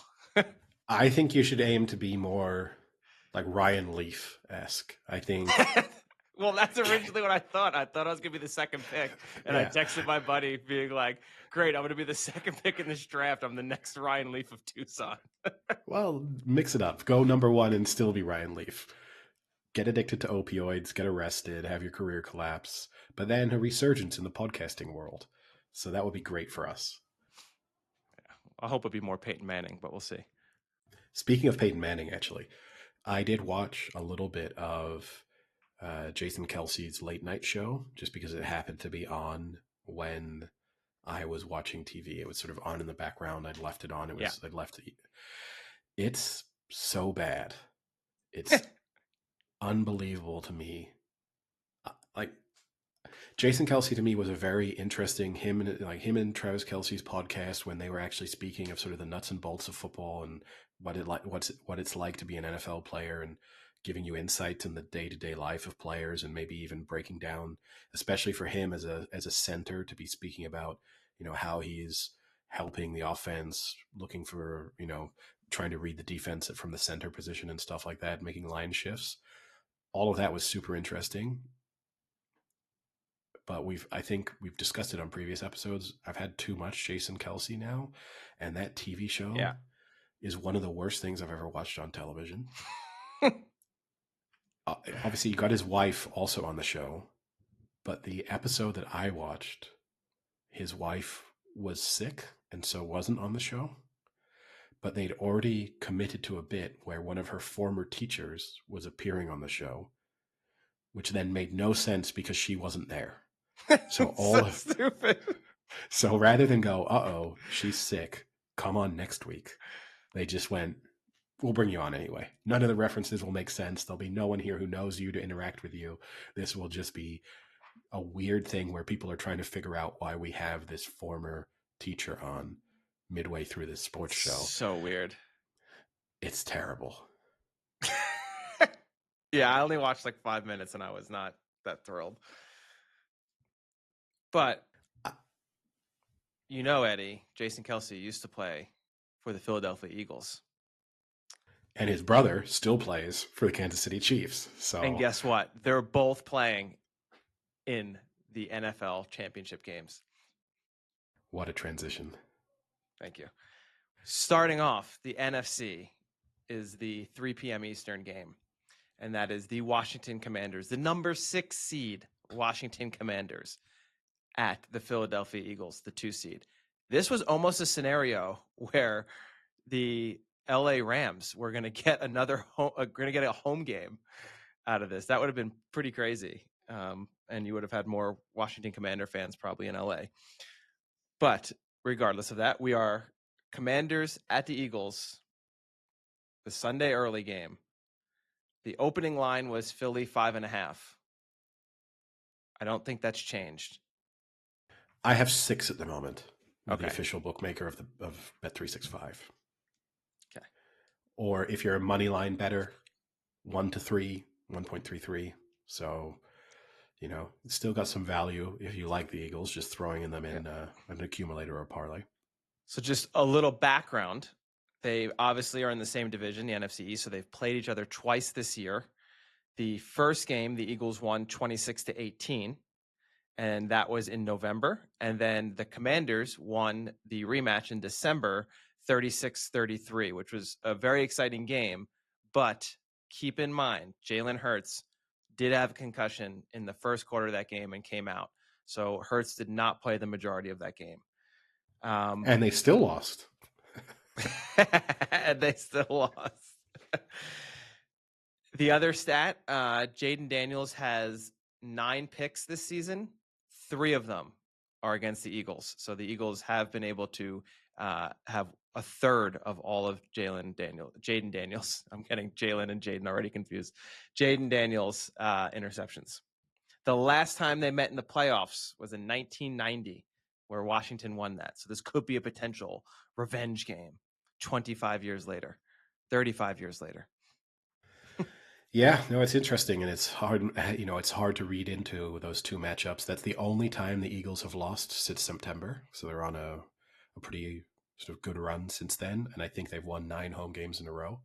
I think you should aim to be more like Ryan Leaf-esque. I think. Well, that's originally what I thought. I thought I was going to be the second pick. And I texted my buddy being like, great, I'm going to be the second pick in this draft. I'm the next Ryan Leaf of Tucson. Well, mix it up. Go number one and still be Ryan Leaf. Get addicted to opioids, get arrested, have your career collapse, but then a resurgence in the podcasting world. So that would be great for us. Yeah, I hope it'd be more Peyton Manning, but we'll see. Speaking of Peyton Manning, actually, I did watch a little bit of Jason Kelce's late night show just because it happened to be on when I was watching TV. It was sort of on in the background. I'd left it on. I'd left it. It's so bad. It's unbelievable to me. Like Jason Kelce to me was a very interesting him and Travis Kelce's podcast when they were actually speaking of sort of the nuts and bolts of football and what it's like to be an NFL player and giving you insights in the day-to-day life of players and maybe even breaking down, especially for him as a center, to be speaking about, how he's helping the offense, looking for, trying to read the defense from the center position and stuff like that, making line shifts. All of that was super interesting. But I think we've discussed it on previous episodes. I've had too much Jason Kelce now, and that TV show is one of the worst things I've ever watched on television. Obviously, you got his wife also on the show, but the episode that I watched, his wife was sick and so wasn't on the show. But they'd already committed to a bit where one of her former teachers was appearing on the show, which then made no sense because she wasn't there. So stupid. So rather than go, uh-oh, she's sick, come on next week, they just went, we'll bring you on anyway. None of the references will make sense. There'll be no one here who knows you to interact with you. This will just be a weird thing where people are trying to figure out why we have this former teacher on midway through this sports show. So weird. It's terrible. Yeah, I only watched like 5 minutes and I was not that thrilled. But, Eddie, Jason Kelce used to play for the Philadelphia Eagles. And his brother still plays for the Kansas City Chiefs. And guess what? They're both playing in the NFL championship games. What a transition. Thank you. Starting off, the NFC is the 3 p.m. Eastern game. And that is the Washington Commanders, the number 6 seed Washington Commanders at the Philadelphia Eagles, the 2 seed. This was almost a scenario where the LA Rams were going to get a home game out of this. That would have been pretty crazy. And you would have had more Washington Commander fans probably in LA. But regardless of that, we are Commanders at the Eagles, the Sunday early game. The opening line was Philly 5.5. I don't think that's changed. I have 6 at the moment. Okay. The official bookmaker of Bet365. Okay. Or if you're a money line better, 1-3, 1.33. So, it's still got some value if you like the Eagles, just throwing them in an accumulator or a parlay. So just a little background. They obviously are in the same division, the NFC East, so they've played each other twice this year. The first game, the Eagles won 26-18, and that was in November. And then the Commanders won the rematch in December 36-33, which was a very exciting game. But keep in mind, Jalen Hurts did have a concussion in the first quarter of that game and came out. So Hurts did not play the majority of that game. And they still lost. And they still lost. The other stat, Jayden Daniels has 9 picks this season. 3 of them are against the Eagles. So the Eagles have been able to have a third of all of Jayden Daniels. I'm getting Jalen and Jayden already confused. Jayden Daniels interceptions. The last time they met in the playoffs was in 1990, where Washington won that. So this could be a potential revenge game 25 years later, 35 years later. Yeah, no, it's interesting, and it's hard. It's hard to read into those two matchups. That's the only time the Eagles have lost since September, so they're on a pretty sort of good run since then, and I think they've won 9 home games in a row.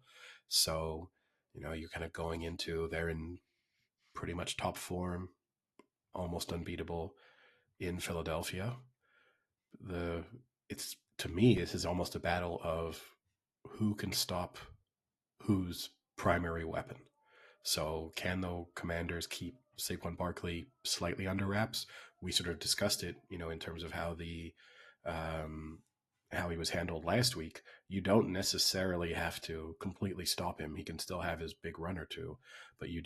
So, you're kind of going into they're in pretty much top form, almost unbeatable in Philadelphia. It's to me, this is almost a battle of who can stop whose primary weapon. So can the Commanders keep Saquon Barkley slightly under wraps? We sort of discussed it, in terms of how how he was handled last week. You don't necessarily have to completely stop him. He can still have his big run or two, but you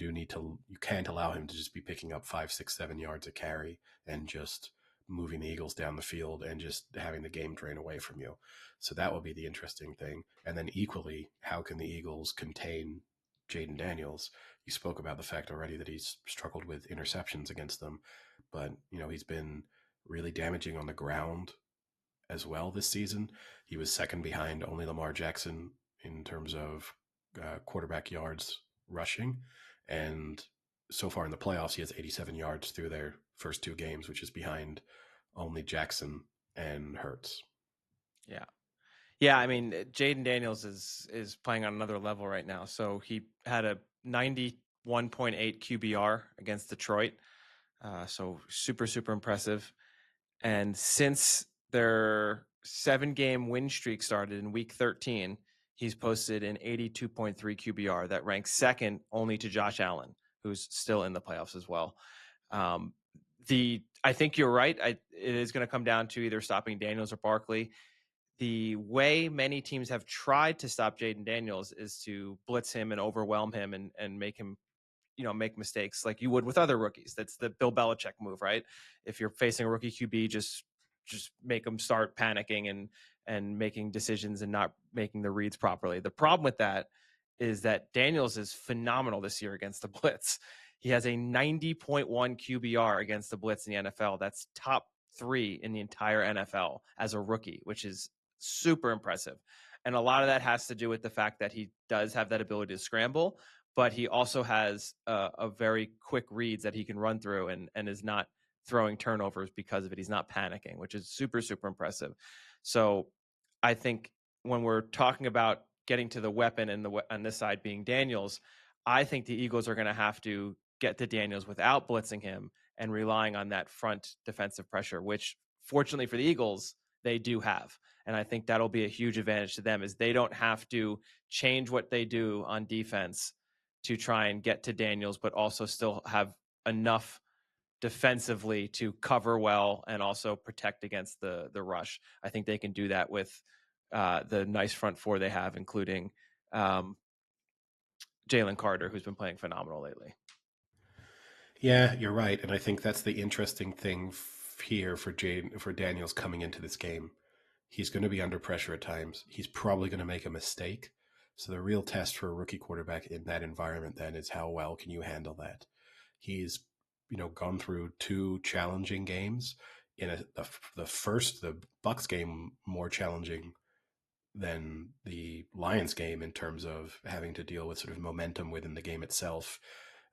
can't allow him to just be picking up 5, 6, 7 yards a carry and just moving the Eagles down the field and just having the game drain away from you. So that will be the interesting thing. And then equally, how can the Eagles contain Jayden Daniels? You spoke about the fact already that he's struggled with interceptions against them, but he's been really damaging on the ground as well this season. He was second behind only Lamar Jackson in terms of quarterback yards rushing, and so far in the playoffs he has 87 yards through their first 2 games, which is behind only Jackson and Hurts. Yeah, I mean, Jayden Daniels is playing on another level right now. So he had a 91.8 QBR against Detroit. So super, super impressive. And since their 7-game win streak started in week 13, he's posted an 82.3 QBR that ranks second only to Josh Allen, who's still in the playoffs as well. I think you're right. It is going to come down to either stopping Daniels or Barkley. The way many teams have tried to stop Jayden Daniels is to blitz him and overwhelm him and make him, make mistakes like you would with other rookies. That's the Bill Belichick move, right? If you're facing a rookie QB, just make them start panicking and making decisions and not making the reads properly. The problem with that is that Daniels is phenomenal this year against the blitz. He has a 90.1 QBR against the blitz in the NFL. That's top 3 in the entire NFL as a rookie, which is super impressive. And a lot of that has to do with the fact that he does have that ability to scramble, but he also has a very quick reads that he can run through and is not throwing turnovers because of it. He's not panicking, which is super, super impressive. So I think when we're talking about getting to the weapon and on this side being Daniels, I think the Eagles are going to have to get to Daniels without blitzing him and relying on that front defensive pressure, which fortunately for the Eagles, they do have. And I think that'll be a huge advantage to them, is they don't have to change what they do on defense to try and get to Daniels, but also still have enough defensively to cover well and also protect against the rush. I think they can do that with the nice front 4 they have, including Jalen Carter, who's been playing phenomenal lately. Yeah, you're right, and I think that's the interesting thing here for Daniels coming into this game. He's going to be under pressure at times. He's probably going to make a mistake. So the real test for a rookie quarterback in that environment then is how well can you handle that. He's gone through 2 challenging games. In the Bucks game more challenging than the Lions game in terms of having to deal with sort of momentum within the game itself.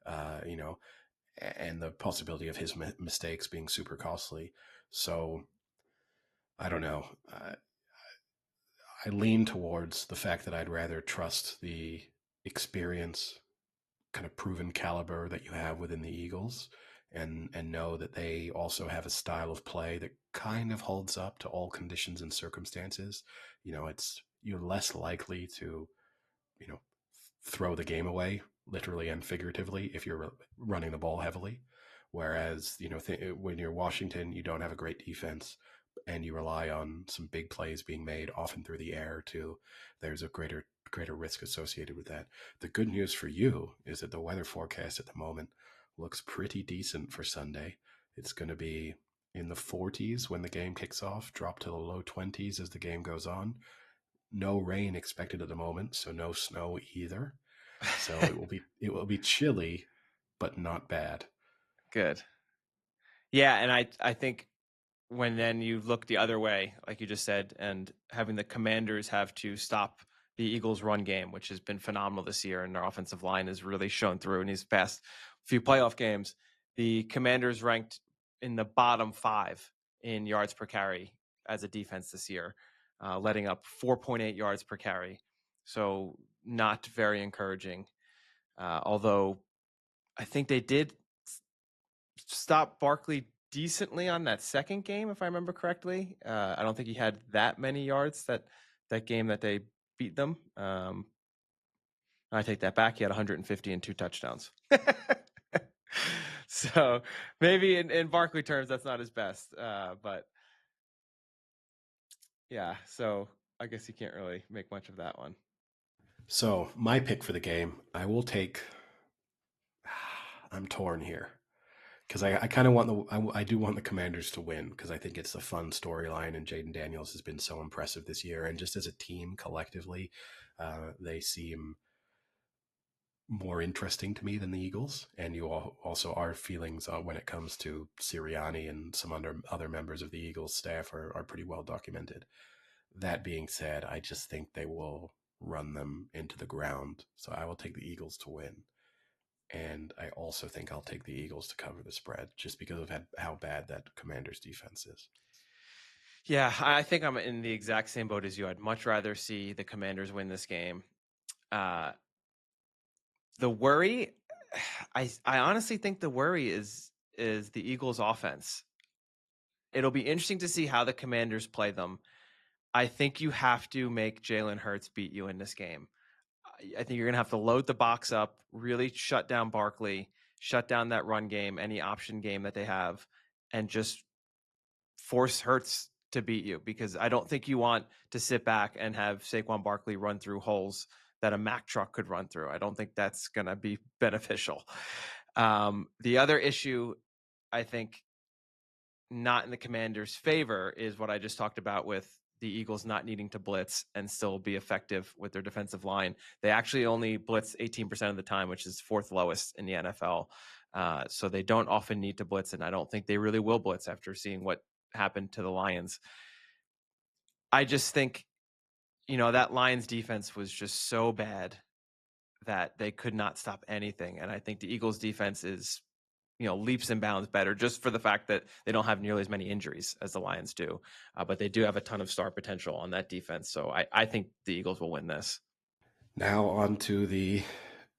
And the possibility of his mistakes being super costly. So I don't know. I lean towards the fact that I'd rather trust the experience, kind of proven caliber that you have within the Eagles, and know that they also have a style of play that kind of holds up to all conditions and circumstances. you're less likely to, throw the game away, literally and figuratively, if you're running the ball heavily. Whereas, when you're Washington, you don't have a great defense and you rely on some big plays being made, often through the air too. There's a greater risk associated with that. The good news for you is that the weather forecast at the moment looks pretty decent for Sunday. It's going to be in the 40s when the game kicks off, drop to the low 20s as the game goes on. No rain expected at the moment, so no snow either. So it will be chilly, but not bad. Good. Yeah, and I think when then you look the other way, like you just said, and having the Commanders have to stop the Eagles' run game, which has been phenomenal this year, and their offensive line has really shown through in these past few playoff games. The Commanders ranked in the bottom 5 in yards per carry as a defense this year, letting up 4.8 yards per carry. So not very encouraging. Although I think they did stop Barkley decently on that second game, if I remember correctly. I don't think he had that many yards that game that they beat them. I take that back. He had 150 and 2 touchdowns. So maybe in Barkley terms, that's not his best. But yeah, so I guess you can't really make much of that one. So my pick for the game, I will take. I'm torn here because I kind of want I do want the Commanders to win because I think it's a fun storyline, and Jayden Daniels has been so impressive this year, and just as a team collectively, they seem more interesting to me than the Eagles. And you also, our feelings when it comes to Sirianni and some other members of the Eagles staff are pretty well documented. That being said, I just think they will run them into the ground. So I will take the Eagles to win. And I also think I'll take the Eagles to cover the spread just because of how bad that Commanders defense is. Yeah, I think I'm in the exact same boat as you. I'd much rather see the Commanders win this game. The worry, I honestly think the worry is the Eagles' offense. It'll be interesting to see how the Commanders play them. I think you have to make Jalen Hurts beat you in this game. I think you're going to have to load the box up, really shut down Barkley, shut down that run game, any option game that they have, and just force Hurts to beat you, because I don't think you want to sit back and have Saquon Barkley run through holes that a Mack truck could run through. I don't think that's going to be beneficial. The other issue, I think, not in the Commanders' favor is what I just talked about with the Eagles not needing to blitz and still be effective with their defensive line. They actually only blitz 18% of the time, which is 4th lowest in the NFL. So they don't often need to blitz, and I don't think they really will blitz after seeing what happened to the Lions. I just think, that Lions defense was just so bad that they could not stop anything. And I think the Eagles defense is, leaps and bounds better just for the fact that they don't have nearly as many injuries as the Lions do. But they do have a ton of star potential on that defense. So I think the Eagles will win this. Now on to the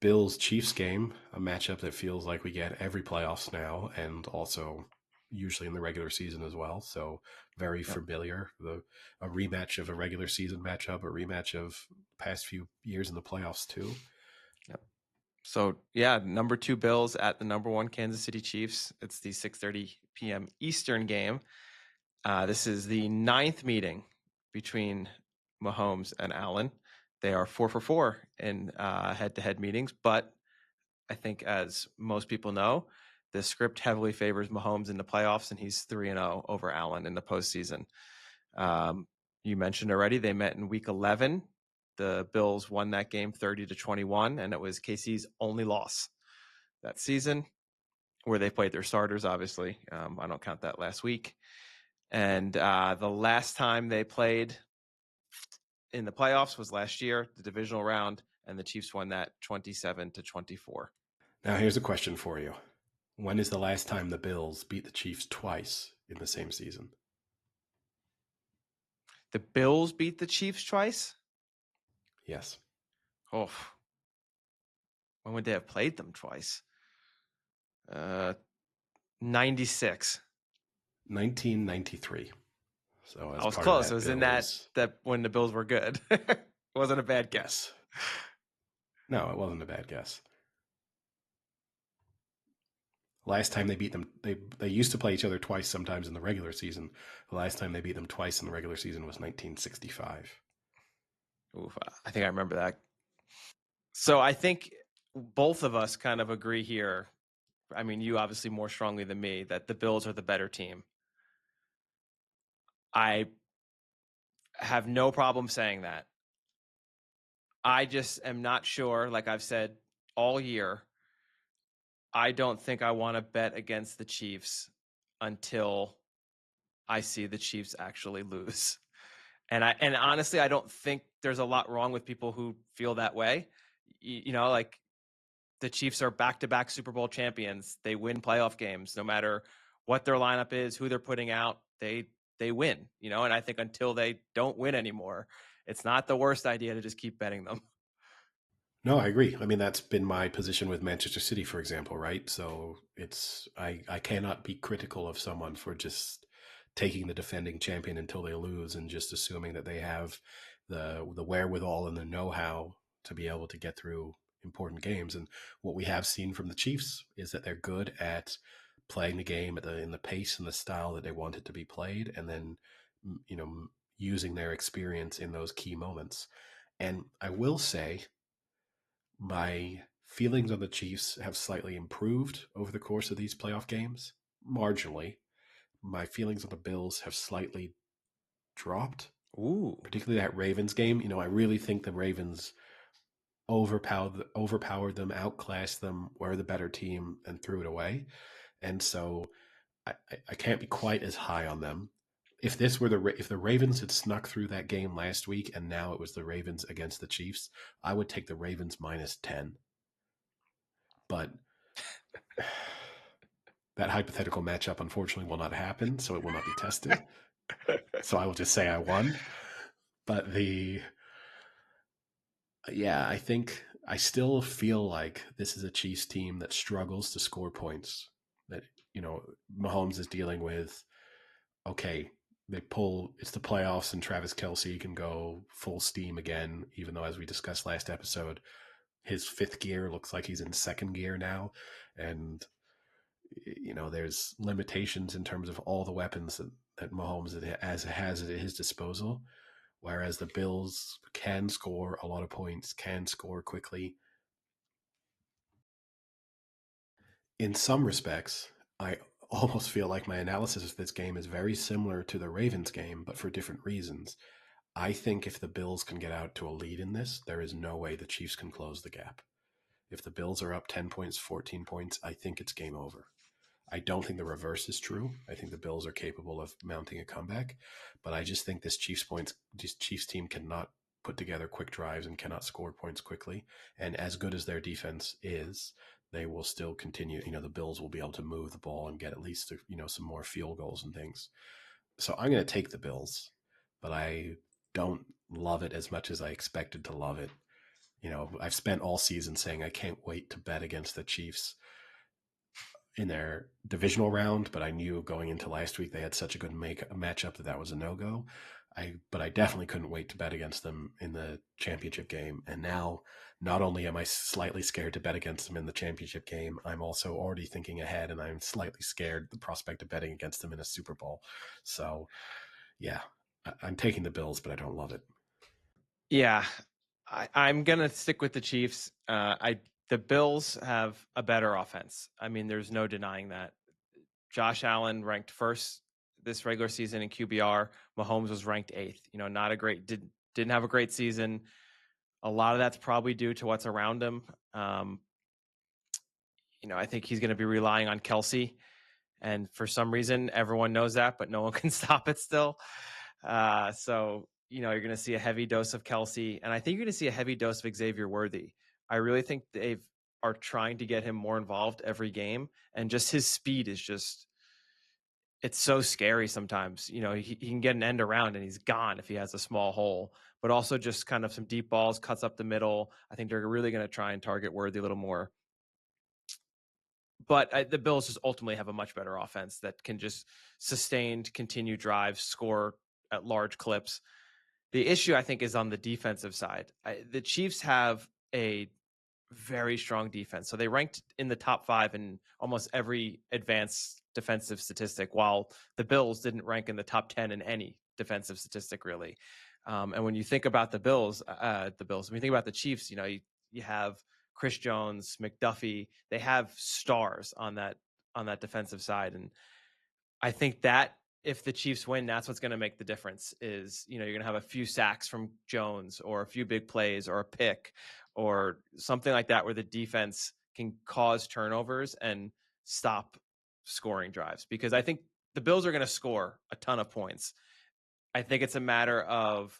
Bills-Chiefs game, a matchup that feels like we get every playoffs now, and also usually in the regular season as well. So very familiar. A rematch of a regular season matchup, a rematch of past few years in the playoffs too. Yep. So yeah, number 2 Bills at the number 1 Kansas City Chiefs. It's the 6:30 p.m. Eastern game. This is the 9th meeting between Mahomes and Allen. They are 4 for 4 in head-to-head meetings, but I think, as most people know, the script heavily favors Mahomes in the playoffs, and he's 3-0 over Allen in the postseason. You mentioned already they met in Week 11. The Bills won that game 30-21, and it was KC's only loss that season, where they played their starters. Obviously, I don't count that last week. And the last time they played in the playoffs was last year, the divisional round, and the Chiefs won that 27-24. Now, here's a question for you. When is the last time the Bills beat the Chiefs twice in the same season? The Bills beat the Chiefs twice? Yes. Oh. When would they have played them twice? 96. 1993. So I was close. It was in that when the Bills were good. It wasn't a bad guess. No, it wasn't a bad guess. Last time they beat them, they used to play each other twice sometimes in the regular season. The last time they beat them twice in the regular season was 1965. Oof, I think I remember that. So I think both of us kind of agree here. I mean, you obviously more strongly than me that the Bills are the better team. I have no problem saying that. I just am not sure, like I've said all year, I don't think I want to bet against the Chiefs until I see the Chiefs actually lose. And honestly, I don't think there's a lot wrong with people who feel that way. You know, like the Chiefs are back-to-back Super Bowl champions. They win playoff games no matter what their lineup is, who they're putting out. They win, you know, and I think until they don't win anymore, it's not the worst idea to just keep betting them. No, I agree. I mean, that's been my position with Manchester City, for example, right? So I cannot be critical of someone for just taking the defending champion until they lose and just assuming that they have the wherewithal and the know-how to be able to get through important games. And what we have seen from the Chiefs is that they're good at playing the game in the pace and the style that they want it to be played, and then using their experience in those key moments. And I will say, my feelings on the Chiefs have slightly improved over the course of these playoff games, marginally. My feelings on the Bills have slightly dropped. Ooh. Particularly that Ravens game. I really think the Ravens overpowered them, outclassed them, were the better team, and threw it away. And so I can't be quite as high on them. If the Ravens had snuck through that game last week and now it was the Ravens against the Chiefs, I would take the Ravens -10. But that hypothetical matchup unfortunately will not happen, so it will not be tested. So I will just say I won. But I think I still feel like this is a Chiefs team that struggles to score points. That, Mahomes is dealing with, okay, it's the playoffs and Travis Kelce can go full steam again, even though, as we discussed last episode, his fifth gear looks like he's in second gear now. And, there's limitations in terms of all the weapons that Mahomes has at his disposal. Whereas the Bills can score a lot of points, can score quickly. In some respects, I almost feel like my analysis of this game is very similar to the Ravens game, but for different reasons. I think if the Bills can get out to a lead in this, there is no way the Chiefs can close the gap. If the Bills are up 10 points, 14 points, I think it's game over. I don't think the reverse is true. I think the Bills are capable of mounting a comeback, but I just think this Chiefs team cannot put together quick drives and cannot score points quickly. And as good as their defense is, they will still continue. The Bills will be able to move the ball and get at least some more field goals and things. So I'm going to take the Bills, but I don't love it as much as I expected to love it. I've spent all season saying I can't wait to bet against the Chiefs in their divisional round, but I knew going into last week they had such a good matchup that was a no-go. But I definitely couldn't wait to bet against them in the championship game. And now, not only am I slightly scared to bet against them in the championship game, I'm also already thinking ahead, and I'm slightly scared the prospect of betting against them in a Super Bowl. So, yeah, I'm taking the Bills, but I don't love it. Yeah, I'm going to stick with the Chiefs. The Bills have a better offense. I mean, there's no denying that. Josh Allen ranked first this regular season in QBR. Mahomes was ranked 8th. Not a great, didn't have a great season. A lot of that's probably due to what's around him. I think he's going to be relying on Kelce. And for some reason, everyone knows that, but no one can stop it still. So, you're going to see a heavy dose of Kelce. And I think you're going to see a heavy dose of Xavier Worthy. I really think they are trying to get him more involved every game. And just his speed is it's so scary sometimes. He can get an end around and he's gone if he has a small hole. But also just kind of some deep balls, cuts up the middle. I think they're really going to try and target Worthy a little more. But the Bills just ultimately have a much better offense that can just sustain, continue drives, score at large clips. The issue, I think, is on the defensive side. The Chiefs have a very strong defense. So they ranked in the top 5 in almost every advanced defensive statistic, while the Bills didn't rank in the top 10 in any defensive statistic, really. And when you think about the Bills, when you think about the Chiefs, you have Chris Jones, McDuffie. They have stars on that defensive side, and I think that if the Chiefs win, that's what's going to make the difference. Is you're going to have a few sacks from Jones, or a few big plays, or a pick, or something like that, where the defense can cause turnovers and stop scoring drives. Because I think the Bills are going to score a ton of points. I think it's a matter of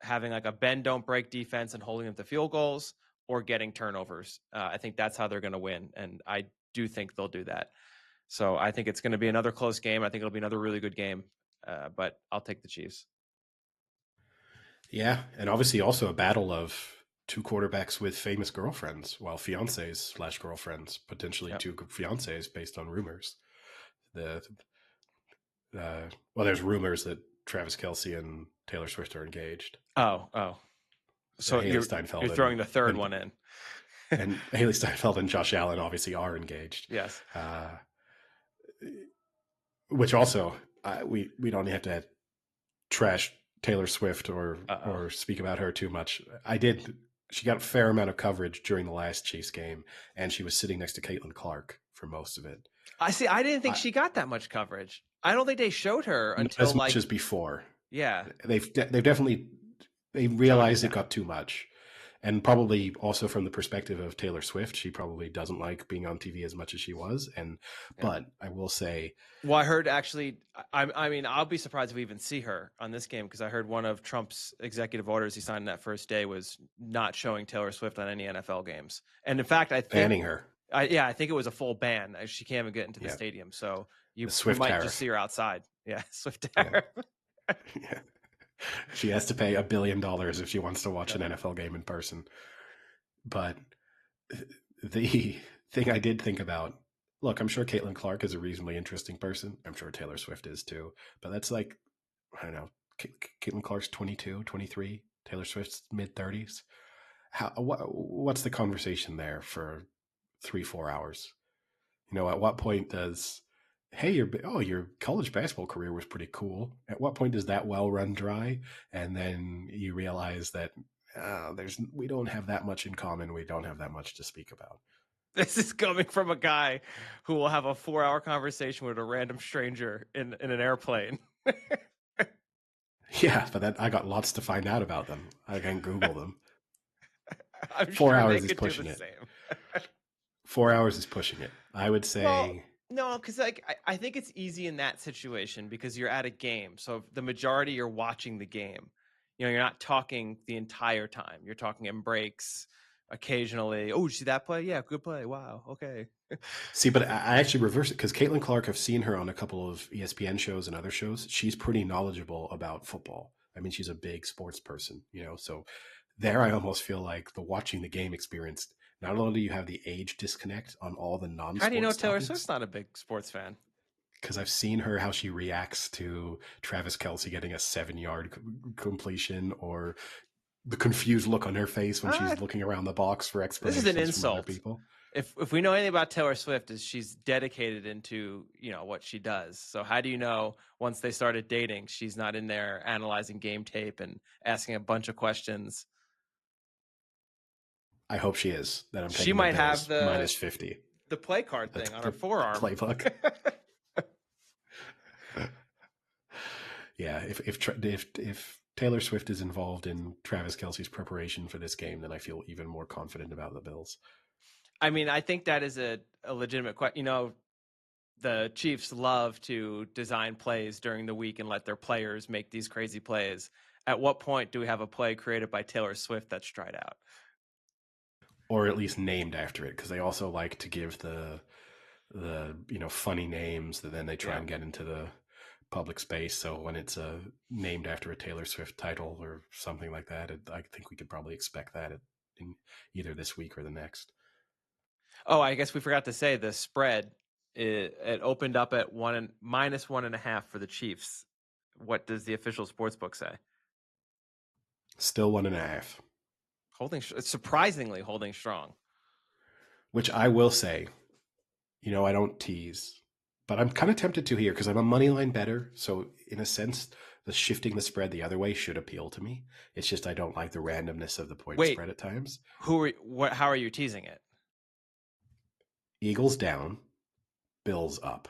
having like a bend don't break defense and holding them to field goals, or getting turnovers. I think that's how they're going to win, and I do think they'll do that. So I think it's going to be another close game. I think it'll be another really good game, but I'll take the Chiefs. Yeah, and obviously also a battle of two quarterbacks with famous girlfriends, well, fiancés/girlfriends, potentially two fiancés based on rumors. Well, there's rumors that Travis Kelce and Taylor Swift are engaged. Oh. So you're throwing the third one in. And Haley Steinfeld and Josh Allen obviously are engaged. Yes. Which also, we don't have to trash Taylor Swift or speak about her too much. She got a fair amount of coverage during the last Chiefs game, and she was sitting next to Caitlin Clark for most of it. I didn't think she got that much coverage. I don't think they showed her until as much as before. Yeah, they've definitely realized it got too much. And probably also from the perspective of Taylor Swift, she probably doesn't like being on TV as much as she was. But I will say, well, I heard actually, I mean, I'll be surprised if we even see her on this game, because I heard one of Trump's executive orders he signed that first day was not showing Taylor Swift on any NFL games. And in fact, I think banning her. I think it was a full ban. She can't even get into the stadium. So you might just see her outside. Yeah, Swift tariff. Yeah. She has to pay $1 billion if she wants to watch an NFL game in person. But the thing I did think about, look, I'm sure Caitlin Clark is a reasonably interesting person. I'm sure Taylor Swift is too. But that's like, I don't know, Caitlin Clark's 22, 23, Taylor Swift's mid-30s. What's the conversation there for 3-4 hours? At what point does... hey, your college basketball career was pretty cool. At what point does that well run dry? And then you realize that we don't have that much in common. We don't have that much to speak about. This is coming from a guy who will have a 4-hour conversation with a random stranger in an airplane. Yeah, but I got lots to find out about them. I can Google them. I'm 4 sure hours they is could pushing do it. the same. 4 hours is pushing it. I would say... Well, no, because I think it's easy in that situation because you're at a game. So the majority you're watching the game. You're not talking the entire time. You're talking in breaks, occasionally. Oh, did you see that play? Yeah, good play. Wow. Okay. See, but I actually reverse it because Caitlin Clark, I've seen her on a couple of ESPN shows and other shows. She's pretty knowledgeable about football. I mean, she's a big sports person, so there I almost feel like the watching the game experience, not only do you have the age disconnect on all the non-sports How do you know Taylor topics, Swift's not a big sports fan? Because I've seen how she reacts to Travis Kelce getting a 7-yard completion, or the confused look on her face when she's looking around the box for explanations. This is an insult. From other people. If we know anything about Taylor Swift, is she's dedicated into what she does. So how do you know once they started dating, she's not in there analyzing game tape and asking a bunch of questions? I hope she is. That she might have the minus 50, the play card thing on her forearm. Playbook. Yeah, if Taylor Swift is involved in Travis Kelce's preparation for this game, then I feel even more confident about the Bills. I mean, I think that is a legitimate question. The Chiefs love to design plays during the week and let their players make these crazy plays. At what point do we have a play created by Taylor Swift that's tried out? Or at least named after it, because they also like to give the funny names that then they try and get into the public space. So when it's named after a Taylor Swift title or something like that, I think we could probably expect that in either this week or the next. Oh, I guess we forgot to say the spread. It opened up at -1.5 for the Chiefs what does the official sports book say? Still 1.5. Surprisingly holding strong. Which I will say, I don't tease, but I'm kind of tempted to here because I'm a money line better. So in a sense, the shifting the spread the other way should appeal to me. It's just I don't like the randomness of the point spread at times. How are you teasing it? Eagles down, Bills up.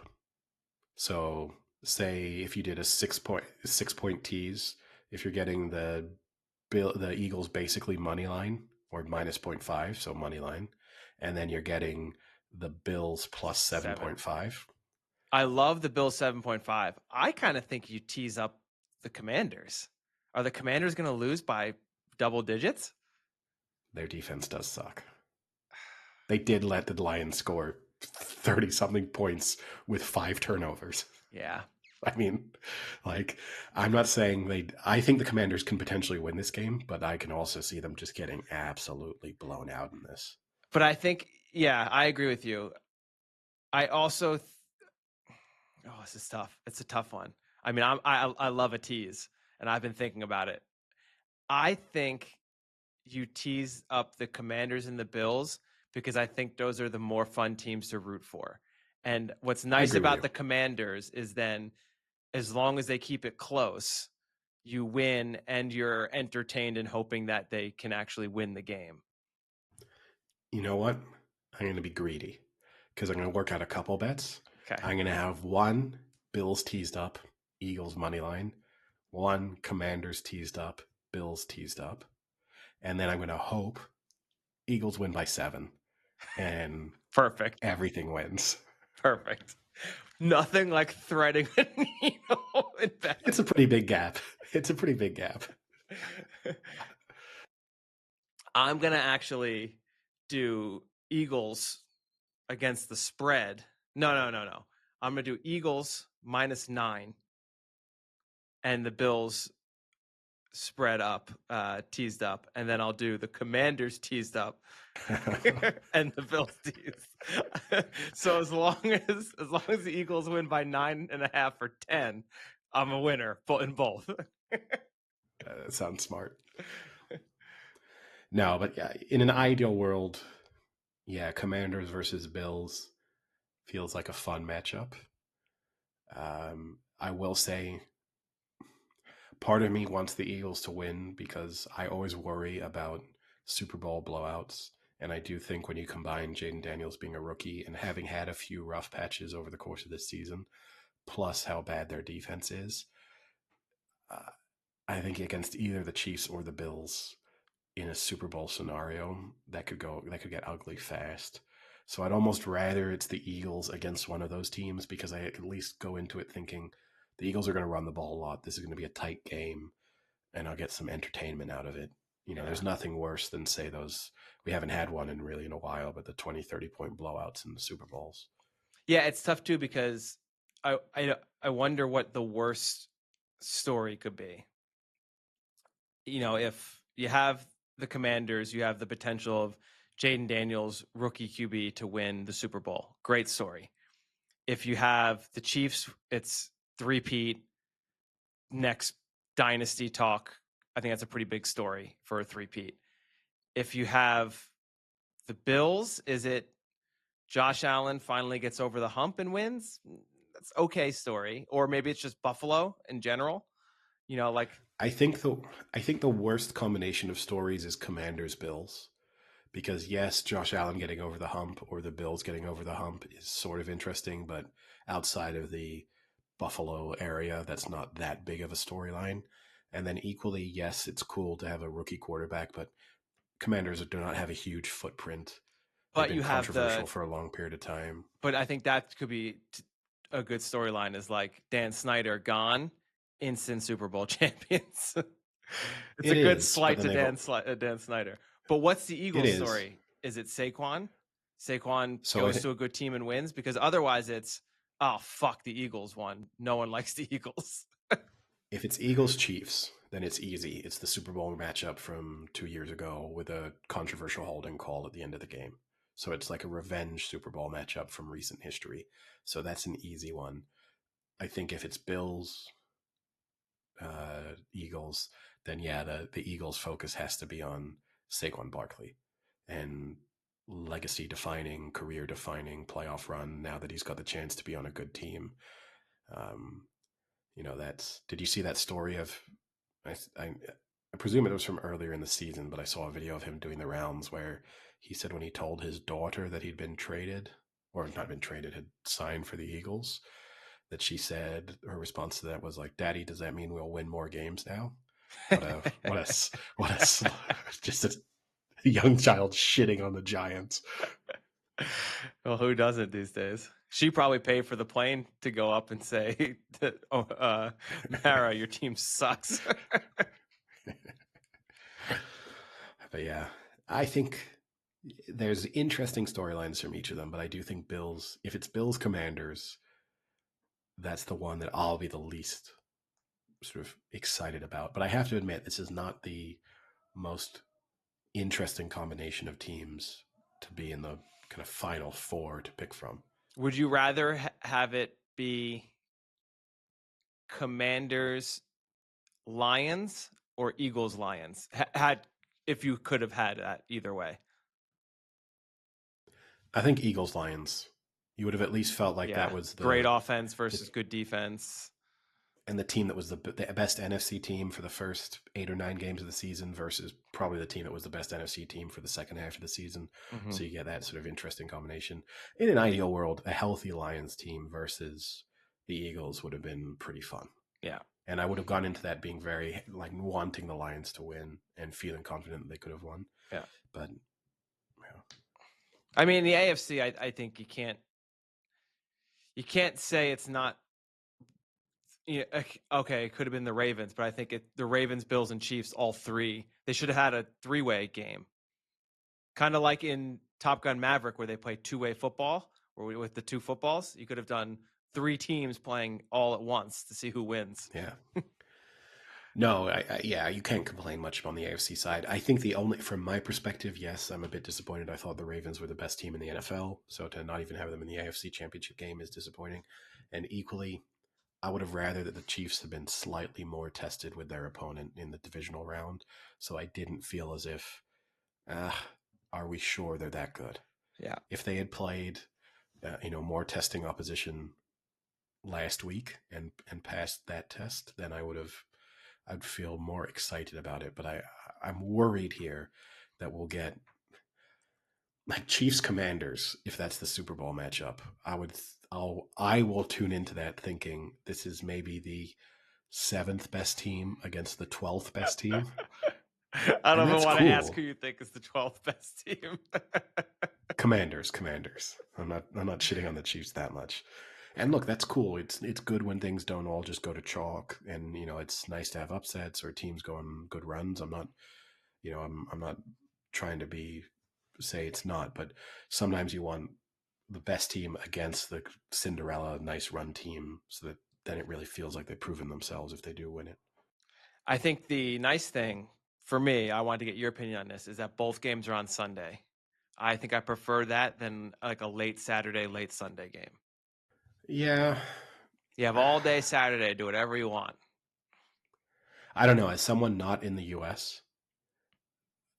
So say if you did a 6-point tease, if you're getting the Eagles basically money line or minus 0.5, so money line, and then you're getting the Bills plus 7.5. I love the Bills 7.5. I kind of think you tease up the Commanders. Are the Commanders going to lose by double digits? Their defense does suck. They did let the Lions score 30-something points with 5 turnovers. Yeah. I mean, I'm not saying I think the Commanders can potentially win this game, but I can also see them just getting absolutely blown out in this. But I think, I agree with you. I also, this is tough. It's a tough one. I mean, I love a tease, and I've been thinking about it. I think you tease up the Commanders and the Bills because I think those are the more fun teams to root for. And what's nice about the Commanders is then, as long as they keep it close, you win and you're entertained and hoping that they can actually win the game. You know what? I'm going to be greedy because I'm going to work out a couple bets. Okay. I'm going to have 1 Bills teased up, Eagles money line, 1 Commanders teased up, Bills teased up, and then I'm going to hope Eagles win by 7 and perfect. Everything wins. Perfect. Nothing like threading a needle in bed. It's a pretty big gap. I'm going to actually do Eagles against the spread. No. I'm going to do Eagles minus 9 and the Bills spread up, teased up, and then I'll do the Commanders teased up and the Bills teased. So as long as the Eagles win by 9.5 or 10, I'm a winner in both. That sounds smart. No, but yeah, in an ideal world, Commanders versus Bills feels like a fun matchup. I will say part of me wants the Eagles to win because I always worry about Super Bowl blowouts. And I do think when you combine Jayden Daniels being a rookie and having had a few rough patches over the course of this season, plus how bad their defense is, I think against either the Chiefs or the Bills in a Super Bowl scenario, that could get ugly fast. So I'd almost rather it's the Eagles against one of those teams because I at least go into it thinking the Eagles are going to run the ball a lot. This is going to be a tight game, and I'll get some entertainment out of it. There's nothing worse than, say, those, we haven't had one in a while, but the 20, 30-point blowouts in the Super Bowls. Yeah, it's tough too because I wonder what the worst story could be. If you have the Commanders, you have the potential of Jayden Daniels, rookie QB, to win the Super Bowl. Great story. If you have the Chiefs, it's three-peat, next dynasty talk. I think that's a pretty big story for a three-peat. If you have the Bills, is it Josh Allen finally gets over the hump and wins? That's okay story. Or maybe it's just Buffalo in general. I think the worst combination of stories is Commanders Bills, because yes, Josh Allen getting over the hump or the Bills getting over the hump is sort of interesting, but outside of the Buffalo area, that's not that big of a storyline. And then equally, yes, it's cool to have a rookie quarterback, but Commanders do not have a huge footprint. They've been controversial for a long period of time. But I think that could be a good storyline, is like Dan Snyder gone, instant Super Bowl champions. It's a good slight to Dan Snyder. But what's the Eagles story? Is it Saquon? Saquon goes to a good team and wins? Because otherwise it's, oh, fuck, the Eagles won. No one likes the Eagles. If it's Eagles-Chiefs, then it's easy. It's the Super Bowl matchup from 2 years ago with a controversial holding call at the end of the game. So it's like a revenge Super Bowl matchup from recent history. So that's an easy one. I think if it's Bills, Eagles, then yeah, the Eagles' focus has to be on Saquon Barkley and legacy-defining, career-defining playoff run. Now that he's got the chance to be on a good team, that's. Did you see that story of? I presume it was from earlier in the season, but I saw a video of him doing the rounds where he said when he told his daughter that he'd been traded, or not been traded, had signed for the Eagles, that she said her response to that was like, "Daddy, does that mean we'll win more games now?" What a just a young child shitting on the Giants. Well, who doesn't these days? She probably paid for the plane to go up and say, Mara, your team sucks. But yeah, I think there's interesting storylines from each of them, but I do think if it's Bills Commanders, that's the one that I'll be the least sort of excited about. But I have to admit, this is not the most interesting combination of teams to be in the kind of final four to pick from. Would you rather have it be Commanders Lions or Eagles Lions? If you could have had that either way. I think Eagles Lions. You would have at least felt like that was the great offense versus good defense. And the team that was the best NFC team for the first 8 or 9 games of the season versus probably the team that was the best NFC team for the second half of the season. Mm-hmm. So you get that sort of interesting combination. In an ideal world, a healthy Lions team versus the Eagles would have been pretty fun. Yeah. And I would have gone into that being very, like, wanting the Lions to win and feeling confident that they could have won. Yeah. But, I mean, the AFC, I think you can't say it's not. Yeah, okay, it could have been the Ravens, but I think the Ravens, Bills, and Chiefs, all three, they should have had a 3-way game. Kind of like in Top Gun Maverick, where they play 2-way football, or with the 2 footballs, you could have done 3 teams playing all at once to see who wins. Yeah. No, you can't complain much on the AFC side. I think from my perspective, yes, I'm a bit disappointed. I thought the Ravens were the best team in the NFL, so to not even have them in the AFC Championship game is disappointing. And equally, I would have rather that the Chiefs had been slightly more tested with their opponent in the divisional round, so I didn't feel as if, are we sure they're that good? Yeah. If they had played, more testing opposition last week and passed that test, then I'd feel more excited about it. But I'm worried here that we'll get like Chiefs Commanders. If that's the Super Bowl matchup, I will tune into that thinking this is maybe the 7th best team against the 12th best team. I don't even want to ask who you think is the 12th best team. Commanders. I'm not shitting on the Chiefs that much. And look, that's cool. It's good when things don't all just go to chalk, and it's nice to have upsets or teams go on good runs. I'm not, I'm not trying to say it's not, but sometimes you want the best team against the Cinderella nice run team, so that then it really feels like they've proven themselves if they do win it. I think the nice thing for me, I wanted to get your opinion on this, is that both games are on Sunday. I think I prefer that than like a late Saturday, late Sunday game. Yeah. You have all day Saturday, do whatever you want. I don't know. As someone not in the U.S.,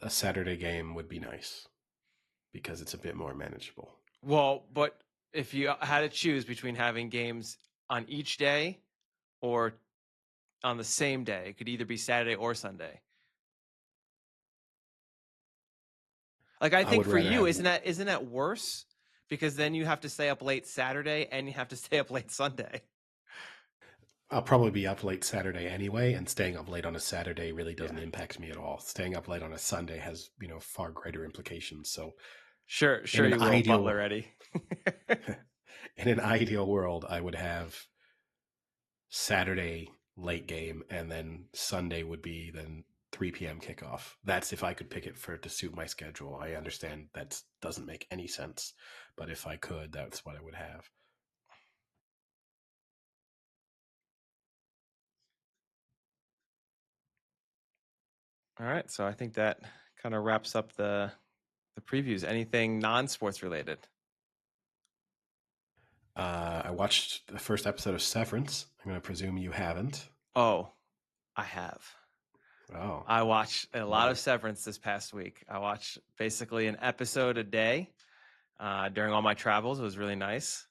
a Saturday game would be nice because it's a bit more manageable. Well, but if you had to choose between having games on each day or on the same day, it could either be Saturday or Sunday. Like, I think for you, isn't that worse? Because then you have to stay up late Saturday and you have to stay up late Sunday. I'll probably be up late Saturday anyway, and staying up late on a Saturday really doesn't impact me at all. Staying up late on a Sunday has, far greater implications. So sure you will, Butler Eddie. In an ideal world, I would have Saturday late game, and then Sunday would be then 3 p.m. kickoff. That's if I could pick it to suit my schedule. I understand that doesn't make any sense, but if I could, that's what I would have. All right, so I think that kind of wraps up the previews. Anything non-sports related? I watched the first episode of Severance. I'm going to presume you haven't. Oh, I have. Oh. I watched a lot of Severance this past week. I watched basically an episode a day during all my travels. It was really nice.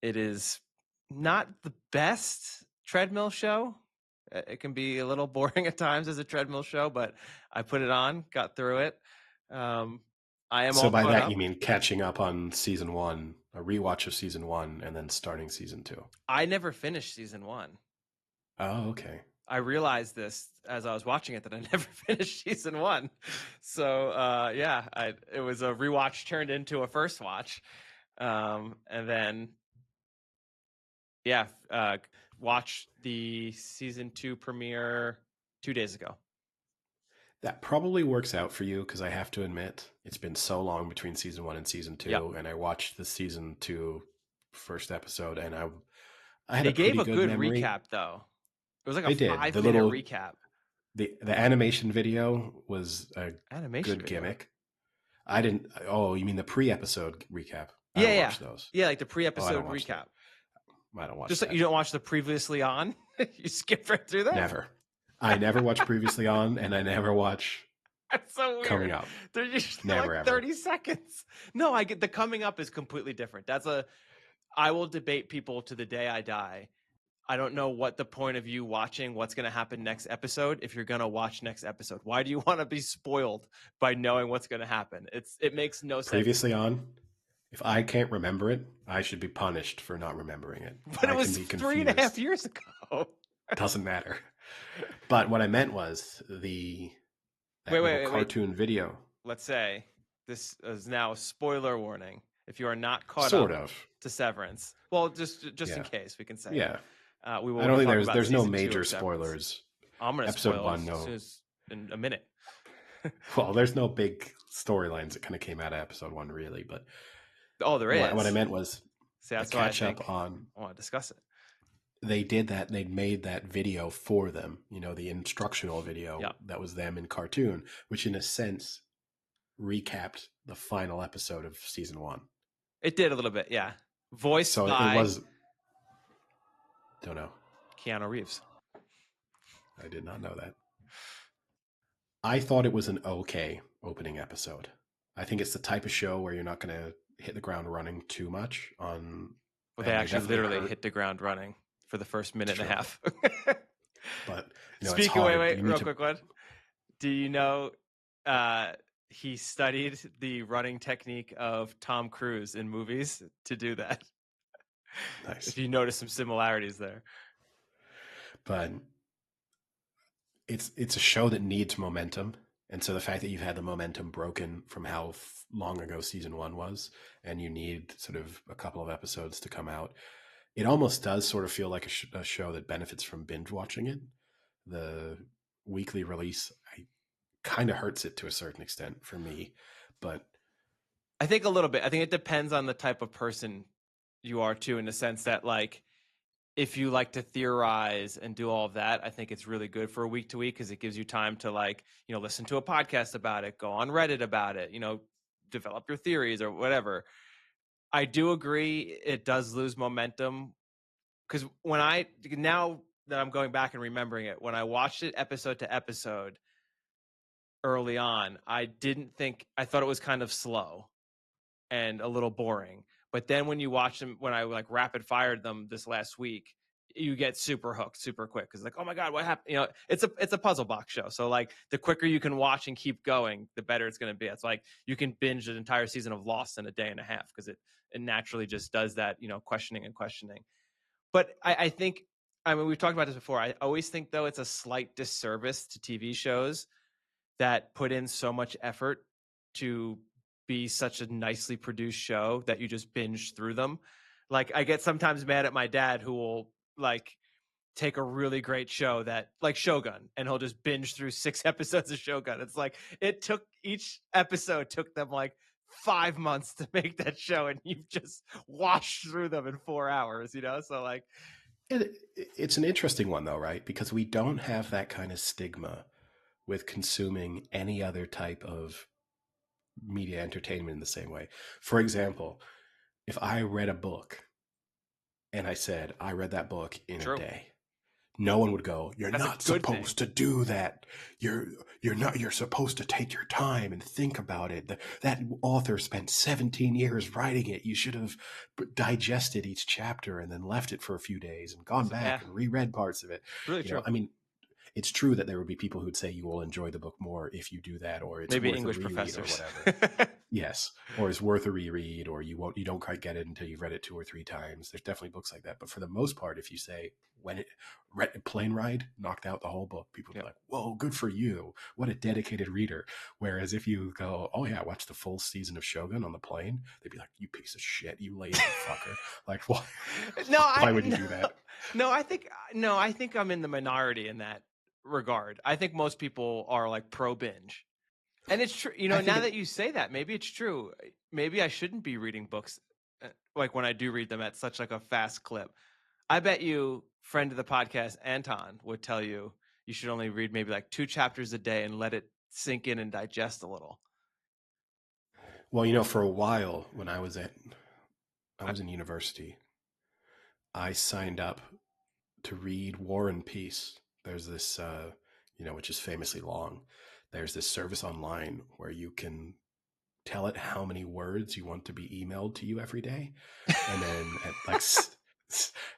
It is not the best treadmill show. It can be a little boring at times as a treadmill show, but I put it on, got through it. I am so all by caught that up. You mean catching up on season 1, a rewatch of season 1, and then starting season 2? I never finished season 1. Oh, okay. I realized this as I was watching it, that I never finished season 1. So it was a rewatch turned into a first watch, and then watched the season 2 premiere 2 days ago. That probably works out for you, because I have to admit, it's been so long between season 1 and season 2, and I watched the season 2 first episode, and I had They a pretty gave a good memory. recap, though. It was like They a did. 5-minute recap. The animation video was a good gimmick. I didn't. Oh, you mean the pre-episode recap? I don't watch those. Yeah, like the pre-episode recap. I don't watch. Just that. Like you don't watch the previously on. You skip right through that. Never. I never watch previously on, and I never watch. That's so weird. Coming up. They're just like 30 seconds. No, I get the coming up is completely different. I will debate people to the day I die. I don't know what the point of you watching what's going to happen next episode if you're going to watch next episode. Why do you want to be spoiled by knowing what's going to happen? It makes no sense. Previously on, if I can't remember it, I should be punished for not remembering it. But it was 3.5 years ago. Doesn't matter. But what I meant was the cartoon video. Let's say this is now a spoiler warning. If you are not caught up to Severance, well, just in case we can say. Yeah. We will. I don't think there's no major spoilers. I'm going to episode spoil 1. No, in a minute. Well, there's no big storylines that kind of came out of episode 1, really. But there is. What I meant was that's a catch up on. I want to discuss it. They did that. They made that video for them. The instructional video that was them in cartoon, which in a sense recapped the final episode of season 1. It did a little bit, yeah. Voiced by. It was. Don't know. Keanu Reeves. I did not know that. I thought it was an okay opening episode. I think it's the type of show where you're not going to hit the ground running too much on. Well, they actually literally hit the ground running for the first minute and a half. But speaking, wait, real quick one. Do you know he studied the running technique of Tom Cruise in movies to do that? Nice. If you notice some similarities there. But it's a show that needs momentum. And so the fact that you've had the momentum broken from how long ago season 1 was, and you need sort of a couple of episodes to come out, it almost does sort of feel like a show that benefits from binge watching it. The weekly release kind of hurts it to a certain extent for me, but I think a little bit. I think it depends on the type of person you are too, in the sense that, like, if you like to theorize and do all of that, I think it's really good for a week to week, because it gives you time to, like, listen to a podcast about it, go on Reddit about it, develop your theories or whatever. I do agree it does lose momentum, because now that I'm going back and remembering it, when I watched it episode to episode early on, I thought it was kind of slow and a little boring. But then when you watch them, when I rapid fired them this last week, you get super hooked super quick, because like, oh my God, what happened? It's a puzzle box show. So like the quicker you can watch and keep going, the better it's going to be. It's like you can binge an entire season of Lost in a day and a half, because it naturally just does that, questioning. But I think, we've talked about this before. I always think, though, it's a slight disservice to TV shows that put in so much effort to be such a nicely produced show that you just binge through them. Like, I get sometimes mad at my dad, who will like take a really great show that, like Shogun, and he'll just binge through 6 episodes of Shogun. It's like each episode took them like 5 months to make that show, and you've just washed through them in 4 hours, So like, it's an interesting one though, right? Because we don't have that kind of stigma with consuming any other type of media entertainment in the same way. For example, if I read a book and I said I read that book in a day, no one would go, you're not supposed to do that. You're supposed to take your time and think about it. That author spent 17 years writing it. You should have digested each chapter and then left it for a few days and gone back and reread parts of it. It's really true. I mean, it's true that there would be people who'd say you will enjoy the book more if you do that, or it's maybe worth English a reread professors or whatever. Yes, or it's worth a reread, or you don't quite get it until you've read it 2 or 3 times. There's definitely books like that, but for the most part, if you say Plane Ride knocked out the whole book, people would be like, "Whoa, good for you! What a dedicated reader." Whereas if you go, "Oh yeah, watch the full season of Shogun on the plane," they'd be like, "You piece of shit, you lazy fucker!" Like, why? Why would you do that? No, I think I'm in the minority in that regard. I think most people are like pro binge, and it's true. Now that you say that, maybe it's true. Maybe I shouldn't be reading books like when I do read them at such like a fast clip. I bet you, friend of the podcast Anton would tell you should only read maybe like 2 chapters a day and let it sink in and digest a little. Well, for a while when I was in university, I signed up to read War and Peace. There's this, which is famously long. There's this service online where you can tell it how many words you want to be emailed to you every day. And then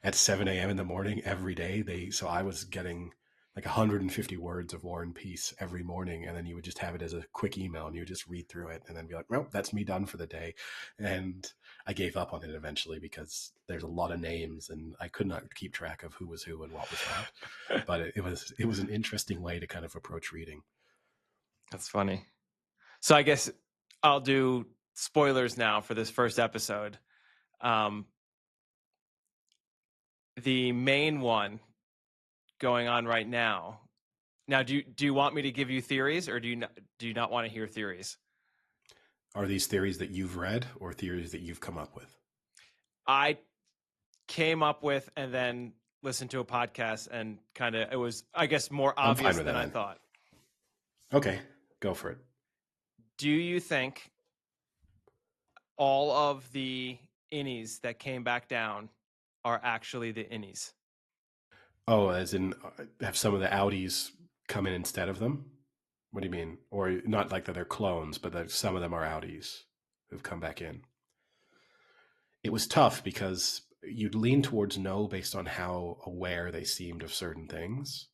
at 7 a.m. in the morning every day, so I was getting like 150 words of War and Peace every morning. And then you would just have it as a quick email and you would just read through it and then be like, well, that's me done for the day. And I gave up on it eventually because there's a lot of names and I could not keep track of who was who and what was what. But it was an interesting way to kind of approach reading. That's funny. So I guess I'll do spoilers now for this first episode. The main one going on right now. Now, do you want me to give you theories, or do you not want to hear theories? Are these theories that you've read or theories that you've come up with? I came up with and then listened to a podcast and it was, I guess, more obvious than I thought. Okay, go for it. Do you think all of the innies that came back down are actually the innies? Oh, as in have some of the outies come in instead of them? What do you mean? Or not like that they're clones, but that some of them are outies who've come back in. It was tough because you'd lean towards no based on how aware they seemed of certain things.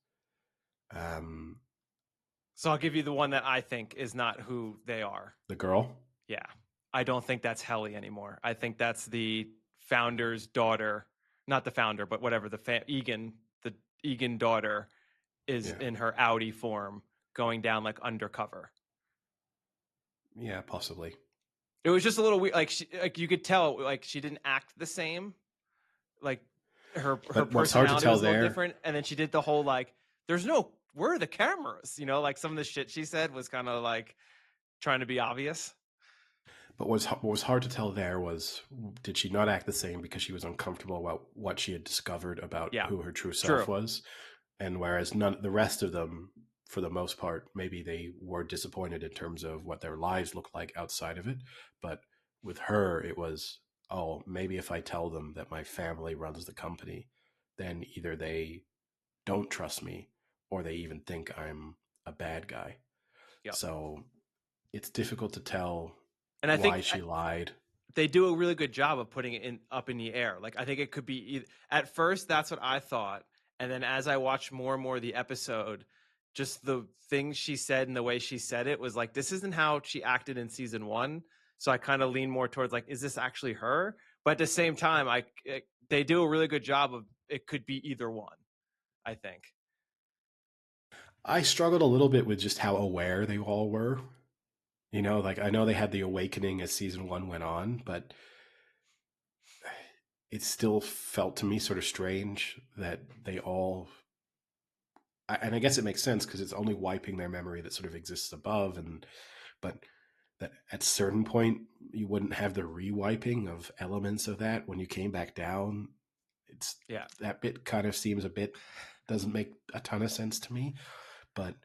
So I'll give you the one that I think is not who they are. The girl? Yeah. I don't think that's Helly anymore. I think that's the founder's daughter. Not the founder, but whatever, Egan, the Egan daughter is in her outie form going down like undercover. Yeah, possibly. It was just a little weird. Like you could tell, like she didn't act the same. Like her personality was a little different. And then she did the whole like, where are the cameras? Like some of the shit she said was kind of like trying to be obvious. But what was hard to tell there was, did she not act the same because she was uncomfortable about what she had discovered about who her true self was? And whereas the rest of them, for the most part, maybe they were disappointed in terms of what their lives looked like outside of it. But with her, it was, maybe if I tell them that my family runs the company, then either they don't trust me or they even think I'm a bad guy. Yep. So it's difficult to tell why she lied. They do a really good job of putting it up in the air. Like I think it could be at first that's what I thought. And then as I watched more and more of the episode, just the things she said and the way she said it was like, this isn't how she acted in season 1. So I kind of lean more towards like, is this actually her? But at the same time, they do a really good job of it could be either one, I think. I struggled a little bit with just how aware they all were. Like I know they had the awakening as season 1 went on, but it still felt to me sort of strange that they all, and I guess it makes sense because it's only wiping their memory that sort of exists above, but that at a certain point you wouldn't have the rewiping of elements of that when you came back down. That bit kind of seems doesn't make a ton of sense to me, but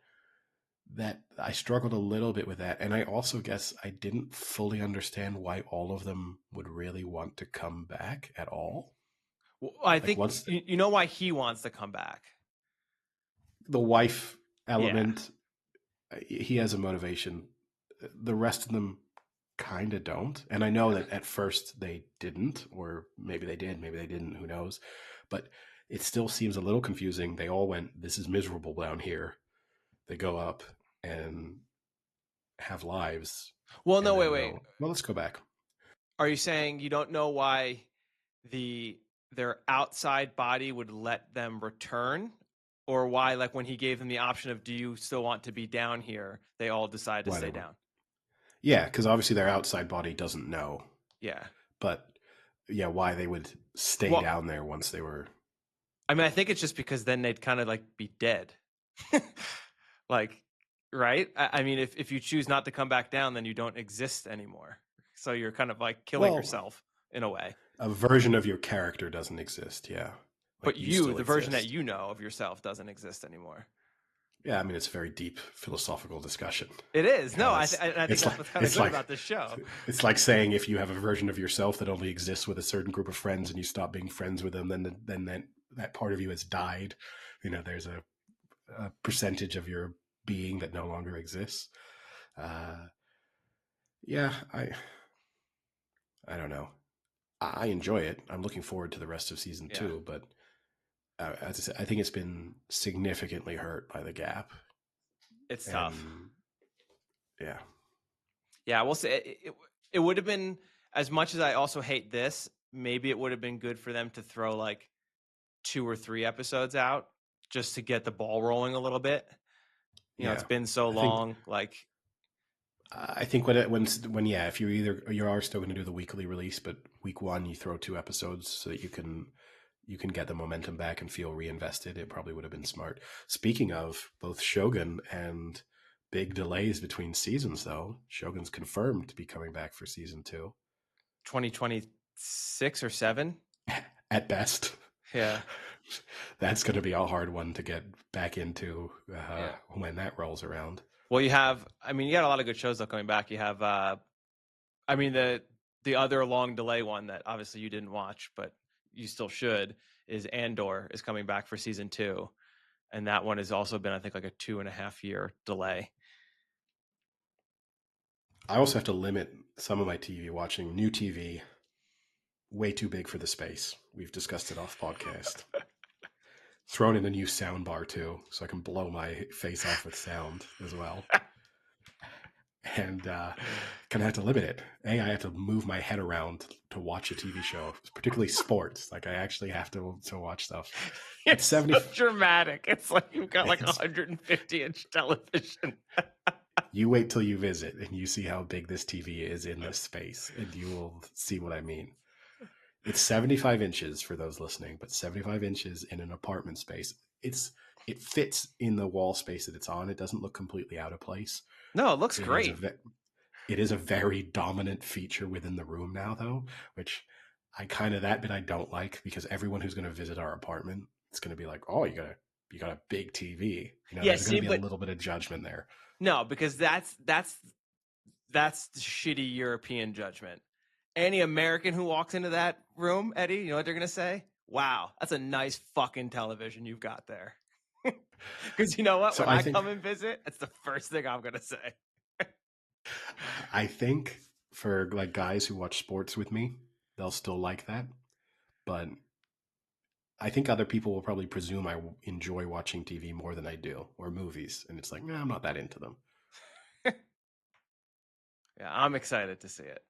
that I struggled a little bit with that. And I also guess I didn't fully understand why all of them would really want to come back at all. Well, I think you know why he wants to come back. the wife element, he has a motivation. The rest of them kind of don't. And I know that at first they didn't, or maybe they did, maybe they didn't, who knows. But it still seems a little confusing. They all went, this is miserable down here. They go up and have lives. Well, no, wait. Well, let's go back. Are you saying you don't know why their outside body would let them return? Or why, like when he gave them the option of, do you still want to be down here? They all decide to stay down. Yeah, because obviously their outside body doesn't know. Yeah. But yeah, why they would stay down there once they were. I mean, I think it's just because then they'd kind of like be dead. Like, right? I mean, if you choose not to come back down, then you don't exist anymore. So you're kind of like killing yourself in a way. A version of your character doesn't exist, yeah. Like but the version that you know of yourself doesn't exist anymore. Yeah, I mean, it's a very deep philosophical discussion. It is. No, I think that's what's kind of good about this show. It's like saying if you have a version of yourself that only exists with a certain group of friends and you stop being friends with them, then that part of you has died. You know, there's a percentage of your being that no longer exists. Yeah, I don't know. I enjoy it. I'm looking forward to the rest of season 2, but as I said, I think it's been significantly hurt by the gap. It's tough. Yeah. Yeah, we'll say it would have been, as much as I also hate this, maybe it would have been good for them to throw like 2 or 3 episodes out just to get the ball rolling a little bit. You know, it's been so long. I think when if you are still going to do the weekly release, but week 1 you throw 2 episodes so that you can get the momentum back and feel reinvested. It probably would have been smart. Speaking of both Shogun and big delays between seasons, though, Shogun's confirmed to be coming back for season 2. 2026 or 7 at best. Yeah. That's going to be a hard one to get back into when that rolls around. Well, you got a lot of good shows though coming back. You have, the other long delay one that obviously you didn't watch, but you still should, is Andor is coming back for season 2. And that one has also been, I think, like a 2.5 year delay. I also have to limit some of my TV watching. New TV, way too big for the space. We've discussed it off podcast. Thrown in a new sound bar too, so I can blow my face off with sound as well. And kind of have to limit it. I have to move my head around to watch a TV show, particularly sports. Like I actually have to watch stuff. It's 70 so dramatic. It's like you've got like 150-inch television. You wait till you visit and you see how big this TV is in this space, and you will see what I mean. It's 75 inches for those listening, but 75 inches in an apartment space. It fits in the wall space that it's on. It doesn't look completely out of place. No, it looks great. It is a very dominant feature within the room now, though, which that bit I don't like, because everyone who's going to visit our apartment, it's going to be like, oh, you got a big TV. There's going to be a little bit of judgment there. No, because that's shitty European judgment. Any American who walks into that room, Eddie, you know what they're going to say? Wow, that's a nice fucking television you've got there. Because you know what? So when I come and visit, it's the first thing I'm going to say. I think for like guys who watch sports with me, they'll still like that. But I think other people will probably presume I enjoy watching TV more than I do, or movies. And it's like, no, I'm not that into them. Yeah, I'm excited to see it.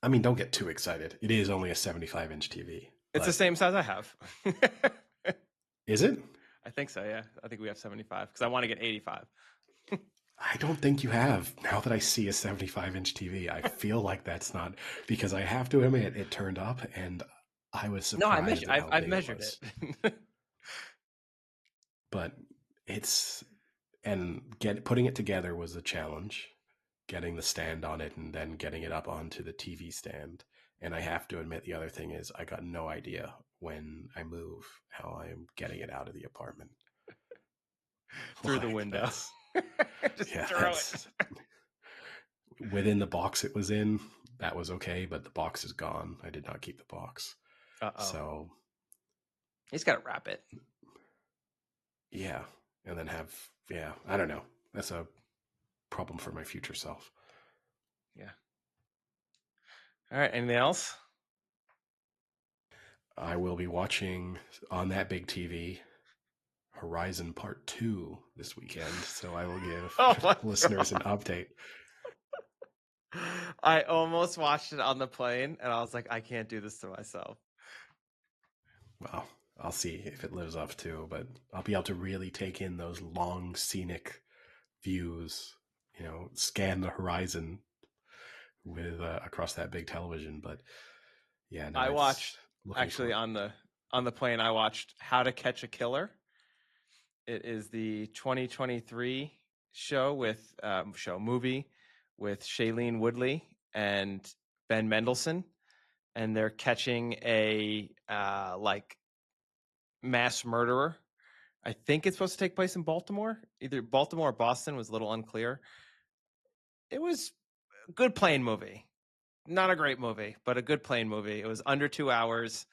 I mean, don't get too excited. It is only a 75-inch TV. It's the same size I have. Is it? I think so, yeah. I think we have 75 because I want to get 85. I don't think you have. Now that I see a 75-inch TV, I feel like that's not, because I have to admit it turned up and I was surprised. No, I've measured it. But putting it together was a challenge. Getting the stand on it and then getting it up onto the TV stand. And I have to admit, the other thing is I got no idea when I move how I am getting it out of the apartment. Through the window. Just throw it. Within the box it was in, that was okay, but the box is gone. I did not keep the box. Uh-oh. So he's got to wrap it. Yeah. and then have, I don't know. That's a problem for my future self. Yeah. All right. Anything else? I will be watching on that big TV Horizon Part 2 this weekend, so I will give listeners an update. I almost watched it on the plane, and I was like, I can't do this to myself. Well, I'll see if it lives up to, but I'll be able to really take in those long, scenic views, scan the horizon with across that big television. But yeah, no, I watched actually on the plane. I watched How to Catch a Killer. It is the 2023 movie with Shailene Woodley and Ben Mendelsohn, and they're catching a mass murderer. I think it's supposed to take place in Baltimore. Either Baltimore or Boston, was a little unclear. It was a good plane movie. Not a great movie, but a good plane movie. It was under 2 hours.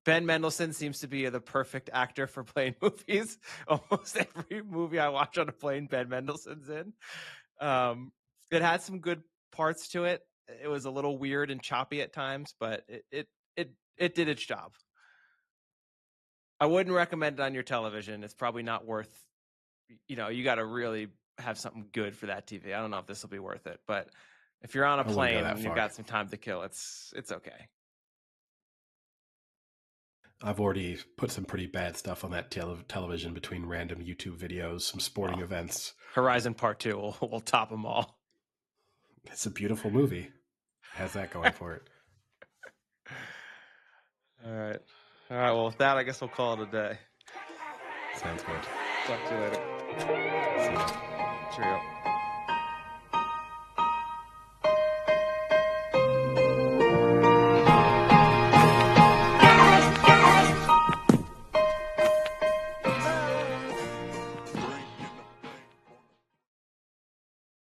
Ben Mendelsohn seems to be the perfect actor for plane movies. Almost every movie I watch on a plane, Ben Mendelsohn's in. It had some good parts to it. It was a little weird and choppy at times, but it did its job. I wouldn't recommend it on your television. It's probably not worth, you got to really have something good for that TV. I don't know if this will be worth it, but if you're on a plane and you've got some time to kill, it's okay. I've already put some pretty bad stuff on that television between random YouTube videos, some sporting events. Horizon Part 2 will top them all. It's a beautiful movie. It has that going for it. All right. Well, with that, I guess we'll call it a day. Sounds good. Talk to you later. See you. Cheerio.